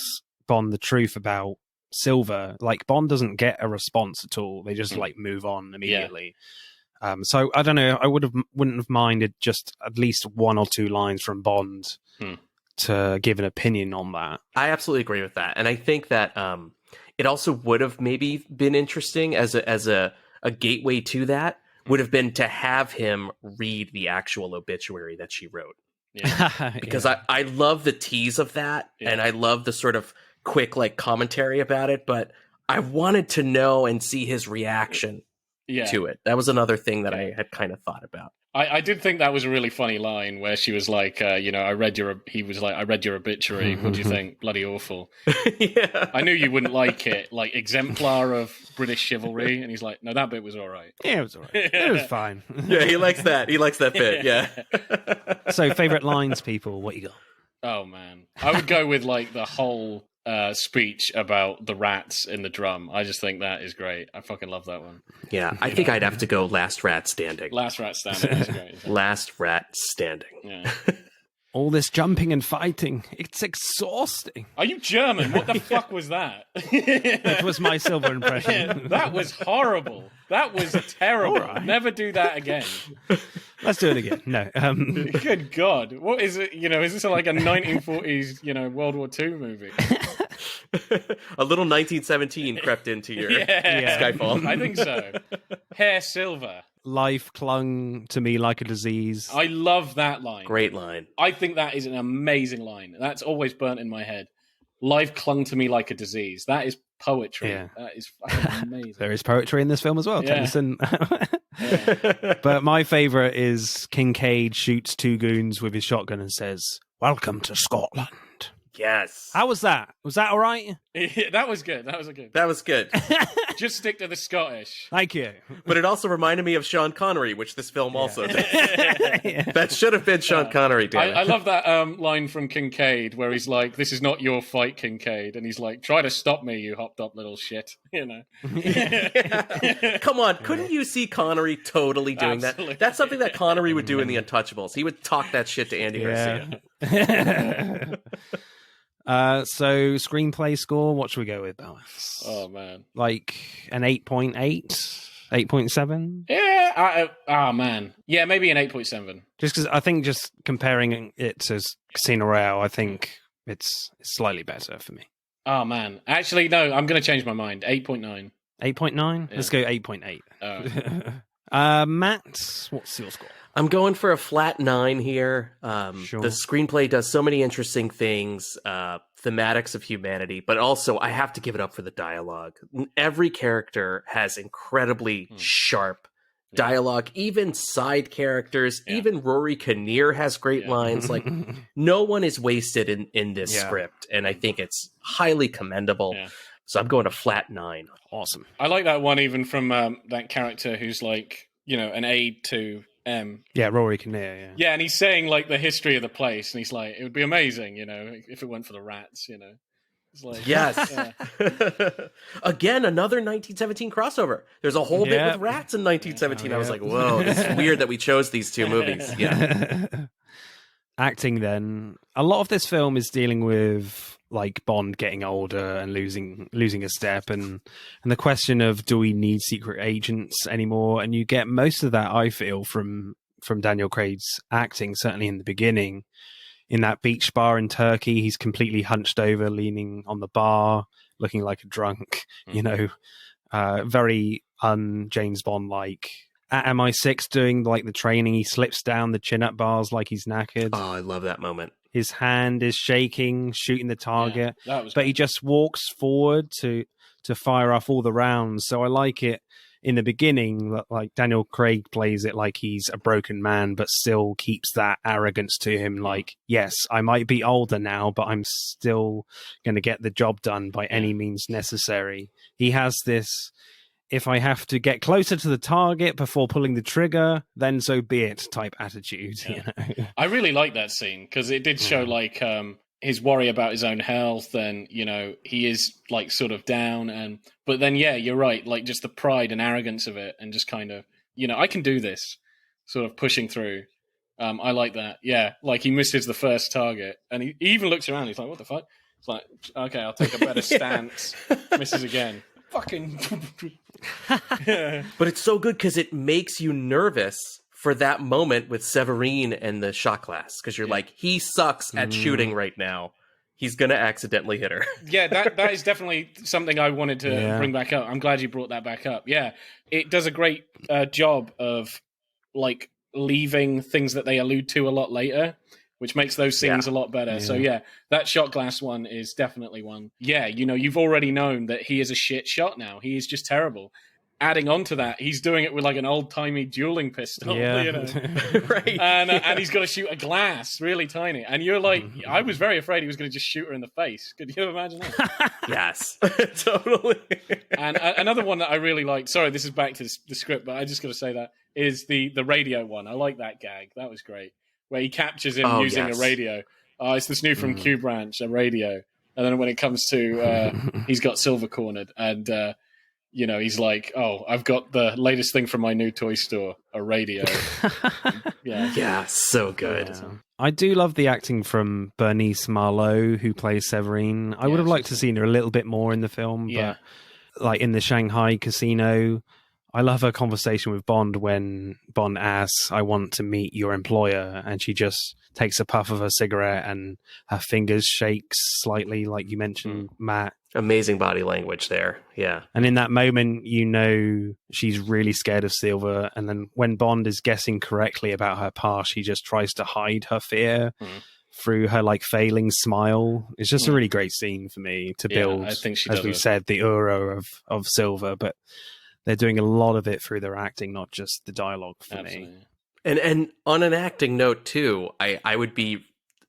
Bond the truth about Silver, like Bond doesn't get a response at all. They just like move on immediately. So I don't know. I wouldn't have minded just at least one or two lines from Bond to give an opinion on that. I absolutely agree with that, and I think that it also would have maybe been interesting as a gateway to that. Would have been to have him read the actual obituary that she wrote. Yeah. Because I love the tease of that, and I love the sort of quick like commentary about it, but I wanted to know and see his reaction to it. That was another thing that I had kind of thought about. I did think that was a really funny line where she was like, I read your obituary. What do you think? Bloody awful. I knew you wouldn't like it. Like, exemplar of British chivalry. And he's like, no, that bit was all right. Yeah, it was all right. It was fine. Yeah, he likes that. He likes that bit. Yeah. So, favorite lines, people, what you got? Oh, man. I would go with like the whole speech about the rats in the drum. I just think that is great. I fucking love that one. Yeah, I think I'd have to go Last Rat Standing. Last Rat Standing is great. Last Rat Standing. Yeah. All this jumping and fighting, it's exhausting. Are you German? What the fuck was that? That was my Silver impression. That was horrible. That was terrible. Right. Never do that again. Let's do it again. No. Good God. What is it? Is this like a 1940s, World War II movie? A little 1917 crept into your Skyfall. I think so. Hair Silver. Life clung to me like a disease. I love that line. Great line. I think that is an amazing line. That's always burnt in my head. Life clung to me like a disease. That is poetry. Yeah. That is fucking amazing. There is poetry in this film as well, Tennyson. But my favourite is Kincaid shoots two goons with his shotgun and says, "Welcome to Scotland." Yes. How was that? Was that all right? That was good. That was good. Just stick to the Scottish. Thank you. But it also reminded me of Sean Connery, which this film also did. That should have been Sean Connery, damn it. I love that line from Kincaid where he's like, "This is not your fight, Kincaid." And he's like, "Try to stop me, you hopped up little shit." Come on, couldn't you see Connery totally doing that? That's something that Connery would do in The Untouchables. He would talk that shit to Andy Garcia. So screenplay score, what should we go with, Balance? Oh man, like an 8.8, 8.7? Yeah, man, yeah, maybe an 8.7. Just because I think just comparing it to Casino Royale, I think it's slightly better for me. Oh man, actually no, I'm going to change my mind. 8.9. 8.9? Yeah. Let's go 8.8. Matt, what's your score? I'm going for a flat 9 here. Sure. The screenplay does so many interesting things, thematics of humanity, but also I have to give it up for the dialogue. Every character has incredibly sharp dialogue, even side characters, even Rory Kinnear has great lines. Like, no one is wasted in this script, and I think it's highly commendable. Yeah. So I'm going to flat 9. Awesome. I like that one even from that character who's like, an aide to yeah, Rory Kinnear, yeah, and he's saying like the history of the place, and he's like, it would be amazing, if it went for the rats, It's like, yes. Again, another 1917 crossover. There's a whole bit with rats in 1917. I was like, whoa, it's weird that we chose these two movies. Yeah. Acting then. A lot of this film is dealing with like Bond getting older and losing a step, and the question of, do we need secret agents anymore? And you get most of that, I feel, from Daniel Craig's acting, certainly in the beginning. In that beach bar in Turkey, he's completely hunched over, leaning on the bar, looking like a drunk, very un-James Bond-like. At MI6 doing like the training, he slips down the chin-up bars like he's knackered. Oh, I love that moment. His hand is shaking, shooting the target, but he just walks forward to fire off all the rounds. So I like it in the beginning, like Daniel Craig plays it like he's a broken man, but still keeps that arrogance to him. Like, yes, I might be older now, but I'm still going to get the job done by any means necessary. He has this, if I have to get closer to the target before pulling the trigger, then so be it type attitude. Yeah. I really like that scene because it did show like his worry about his own health, and he is like sort of down, but then you're right, like just the pride and arrogance of it, and just kind of I can do this, sort of pushing through. I like that. Yeah, like he misses the first target, and he even looks around. He's like, "What the fuck?" It's like, okay, I'll take a better stance. Misses again. Fucking. Yeah. But it's so good because it makes you nervous for that moment with Severine and the shot glass, because you're like, he sucks at shooting right now. He's going to accidentally hit her. Yeah, that is definitely something I wanted to bring back up. I'm glad you brought that back up. Yeah, it does a great job of like leaving things that they allude to a lot later, which makes those scenes a lot better. Yeah. So yeah, that shot glass one is definitely one. Yeah, you know, you've already known that he is a shit shot now. He is just terrible. Adding on to that, he's doing it with like an old-timey dueling pistol, you know? Right. And he's got to shoot a glass really tiny. And you're like, I was very afraid he was going to just shoot her in the face. Could you imagine that? Yes, totally. And another one that I really liked, sorry, this is back to the script, but I just got to say that, is the radio one. I like that gag. That was great. Where he captures him using a radio. It's this new from Q Branch, a radio. And then when it comes to, he's got Silver cornered, and you know, he's like, oh, I've got the latest thing from my new toy store, a radio. Yeah, so good. Yeah. I do love the acting from Bernice Marlowe, who plays Severine. I would have liked to seen her a little bit more in the film, but like in the Shanghai casino, I love her conversation with Bond when Bond asks, I want to meet your employer, and she just takes a puff of her cigarette and her fingers shake slightly, like you mentioned, Matt. Amazing body language there, yeah. And in that moment, you know she's really scared of Silver, and then when Bond is guessing correctly about her past, she just tries to hide her fear through her like failing smile. It's just a really great scene for me to build, I think she as we said, the aura of Silver, but they're doing a lot of it through their acting, not just the dialogue for me. And on an acting note, too, I would be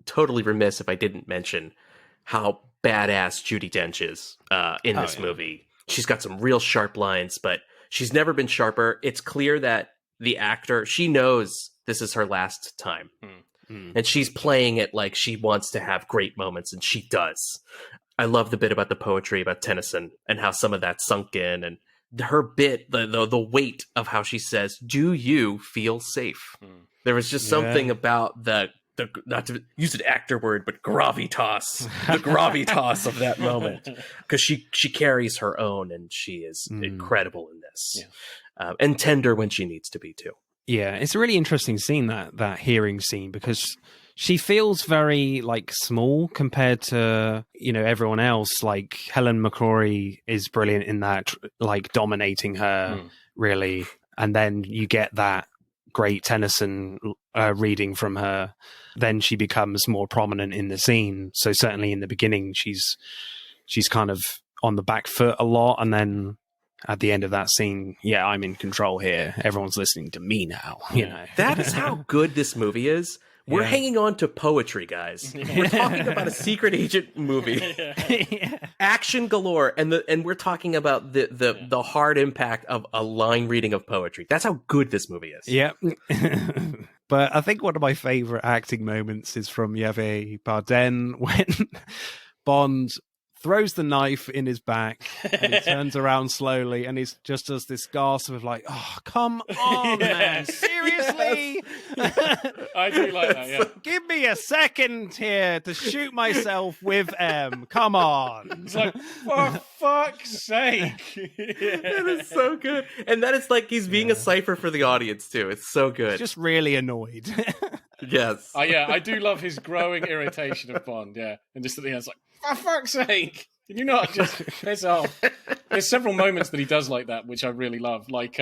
totally remiss if I didn't mention how badass Judi Dench is in this movie. She's got some real sharp lines, but she's never been sharper. It's clear that the actor, she knows this is her last time. And she's playing it like she wants to have great moments, and she does. I love the bit about the poetry about Tennyson and how some of that sunk in, and her bit, the weight of how she says, do you feel safe? There was just something about the not to use an actor word, but gravitas, the gravitas of that moment, because she carries her own, and she is incredible in this, and tender when she needs to be too. Yeah, it's a really interesting scene, that hearing scene, because she feels very like small compared to, you know, everyone else. Like Helen McCrory is brilliant in that, like dominating her really, and then you get that great Tennyson reading from her. Then she becomes more prominent in the scene. So certainly in the beginning, she's kind of on the back foot a lot, and then at the end of that scene, I'm in control here. Everyone's listening to me now. You know, that is how good this movie is. We're hanging on to poetry, guys. We're talking about a secret agent movie, action galore, and we're talking about the hard impact of a line reading of poetry. That's how good this movie is. Yeah. But I think one of my favorite acting moments is from Javier Bardem when Bond throws the knife in his back and he turns around slowly and he just does this gasp of like, oh, come on, man. Seriously? I do like that, yeah. Give me a second here to shoot myself with M. Come on. It's like, for fuck's sake. That is so good. And that is like he's being a cipher for the audience, too. It's so good. He's just really annoyed. Yes. I do love his growing irritation of Bond, And just at the end, it's like, for fuck's sake, can you not just piss off? There's several moments that he does like that, which I really love. Like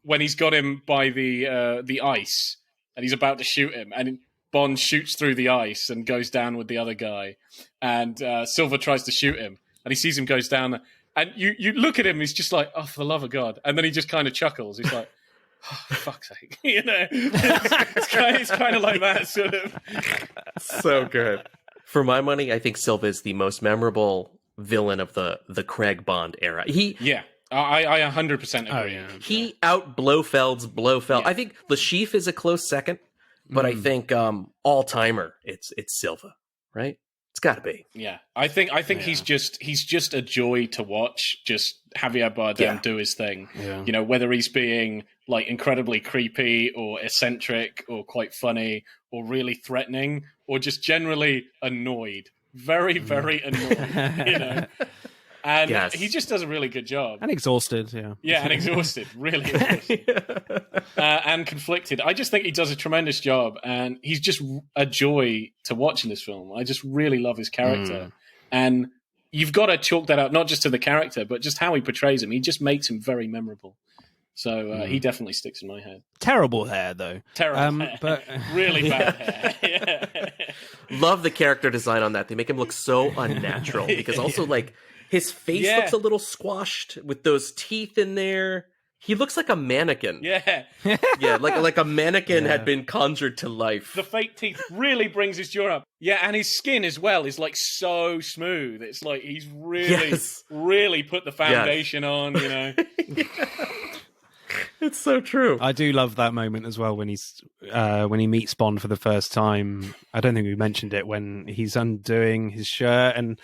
when he's got him by the ice and he's about to shoot him, and Bond shoots through the ice and goes down with the other guy, and Silver tries to shoot him, and he sees him goes down, and you look at him, he's just like, oh, for the love of God, and then he just kind of chuckles. He's like, oh, for fuck's sake, you know? It's kind of like that, sort of. So good. For my money, I think Silva is the most memorable villain of the Craig Bond era. I 100% agree. Oh, yeah. He out Blofeld's Blofeld. I think Le Chiffre is a close second, but I think all timer it's Silva, right? It's got to be. Yeah, I think he's just a joy to watch. Just Javier Bardem do his thing. Yeah. You know, whether he's being like incredibly creepy or eccentric or quite funny or really threatening or just generally annoyed. very, very annoyed, you know. And he just does a really good job. And exhausted, yeah. Yeah, and exhausted, really exhausted. And conflicted. I just think he does a tremendous job, and he's just a joy to watch in this film. I just really love his character. And you've got to chalk that up, not just to the character, but just how he portrays him. He just makes him very memorable. So he definitely sticks in my head. Terrible hair, though. Terrible hair. But really bad hair. Yeah. Love the character design on that. They make him look so unnatural because also like his face looks a little squashed with those teeth in there. He looks like a mannequin. Yeah. Yeah, like a mannequin had been conjured to life. The fake teeth really brings his jaw up. Yeah, and his skin as well is like so smooth. It's like he's really put the foundation on, you know. It's so true. I do love that moment as well when he meets Bond for the first time. I don't think we mentioned it, when he's undoing his shirt and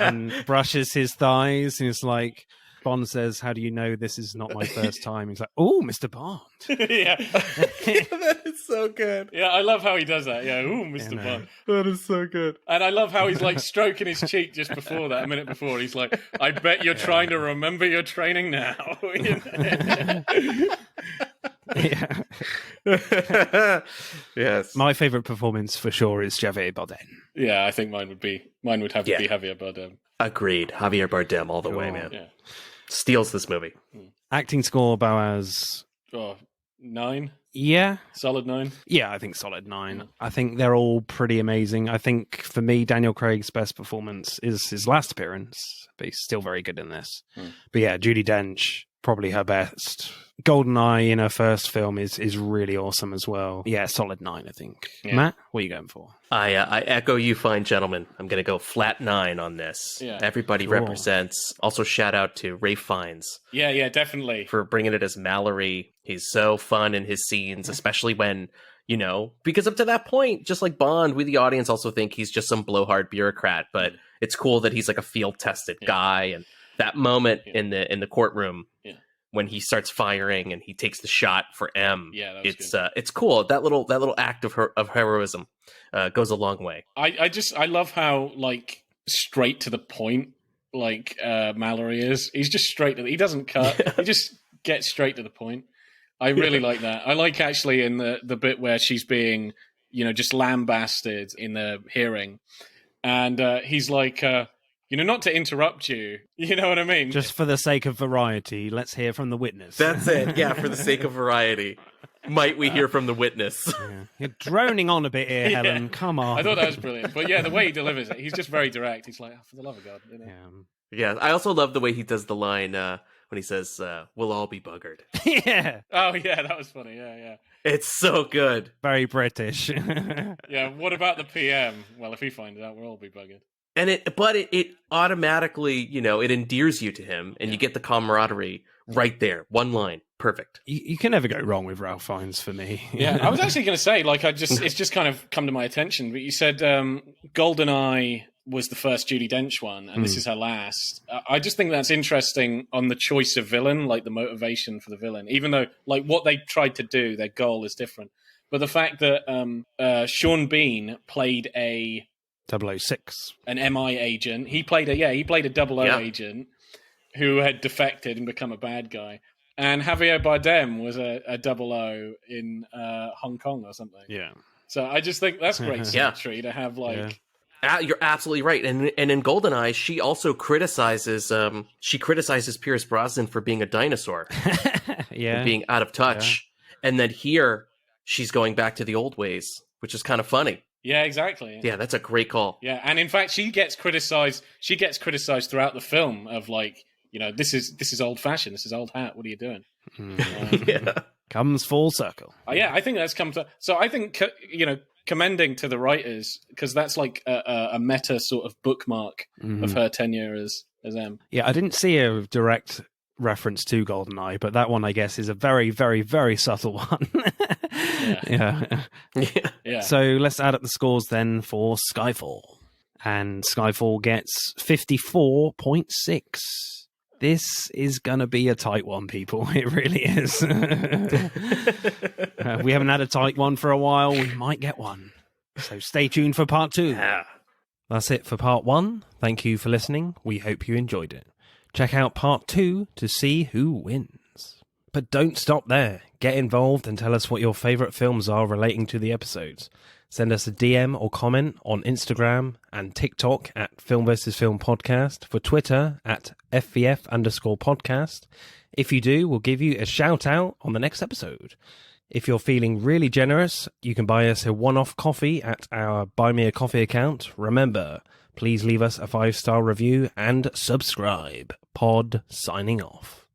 and brushes his thighs, and it's like Bond says, "How do you know this is not my first time?" He's like, "Oh, Mr. Bond." Yeah. That is so good. Yeah, I love how he does that. Yeah, ooh, Mr. Bond. That is so good. And I love how he's like stroking his cheek just before that, a minute before. He's like, I bet you're trying to remember your training now. Yes. My favourite performance for sure is Javier Bardem. Yeah, I think mine would have to be Javier Bardem. Agreed. Javier Bardem all the way, man. Yeah. Steals this movie. Acting score, Boaz. 9. Yeah. Solid 9. Yeah, I think solid 9. I think they're all pretty amazing. I think for me, Daniel Craig's best performance is his last appearance, but he's still very good in this. But yeah, Judi Dench, probably her best. GoldenEye in her first film is really awesome as well. Yeah, solid 9, I think. Yeah. Matt, what are you going for? I echo you fine gentlemen. I'm going to go flat 9 on this. Yeah. Everybody represents. Also, shout out to Ralph Fiennes. Yeah, definitely. For bringing it as Mallory. He's so fun in his scenes, especially when, you know, because up to that point, just like Bond, we the audience also think he's just some blowhard bureaucrat, but it's cool that he's like a field-tested guy. And that moment in the courtroom when he starts firing and he takes the shot for M. Yeah, it's cool. That little act of heroism goes a long way. I love how like straight to the point like Mallory is. He's just straight to he doesn't cut. He just gets straight to the point. I really like that. I like actually in the bit where she's being, you know, just lambasted in the hearing, and he's like. Not to interrupt you. You know what I mean? Just for the sake of variety, let's hear from the witness. That's it. Yeah, for the sake of variety. Might we hear from the witness? Yeah. You're droning on a bit here, Helen. Come on. I thought that was brilliant. But yeah, the way he delivers it, he's just very direct. He's like, for the love of God. You know? Yeah, I also love the way he does the line when he says, we'll all be buggered. Yeah. Oh, yeah, that was funny. Yeah. It's so good. Very British. Yeah, what about the PM? Well, if he finds out, we'll all be buggered. And it automatically, it endears you to him, and you get the camaraderie right there. One line, perfect. You can never go wrong with Ralph Fiennes for me. Yeah, I was actually going to say, it's just kind of come to my attention. But you said GoldenEye was the first Judi Dench one, and this is her last. I just think that's interesting on the choice of villain, like the motivation for the villain. Even though, like, what they tried to do, their goal is different. But the fact that Sean Bean played a 006. An MI agent. He played a 00 agent who had defected and become a bad guy. And Javier Bardem was a 00 in Hong Kong or something. Yeah. So I just think that's great symmetry to have You're absolutely right. And in GoldenEye, she also criticizes Pierce Brosnan for being a dinosaur. And being out of touch. Yeah. And then here she's going back to the old ways, which is kind of funny. Yeah, exactly. Yeah, that's a great call. Yeah, and in fact, she gets criticized. She gets criticized throughout the film of this is old fashioned. This is old hat. What are you doing? Comes full circle. I think that's come to. So I think commending to the writers because that's like a meta sort of bookmark of her tenure as M. Yeah, I didn't see a direct reference to GoldenEye, but that one I guess is a very, very, very subtle one. Yeah. So let's add up the scores then for Skyfall. And Skyfall gets 54.6. This is going to be a tight one, people. It really is. We haven't had a tight one for a while. We might get one. So stay tuned for part 2. Yeah. That's it for part 1. Thank you for listening. We hope you enjoyed it. Check out part 2 to see who wins. But don't stop there. Get involved and tell us what your favourite films are relating to the episodes. Send us a DM or comment on Instagram and TikTok at Film vs. Film Podcast, for Twitter at FVF_podcast. If you do, we'll give you a shout out on the next episode. If you're feeling really generous, you can buy us a one-off coffee at our Buy Me a Coffee account. Remember, please leave us a 5-star review and subscribe. Pod signing off.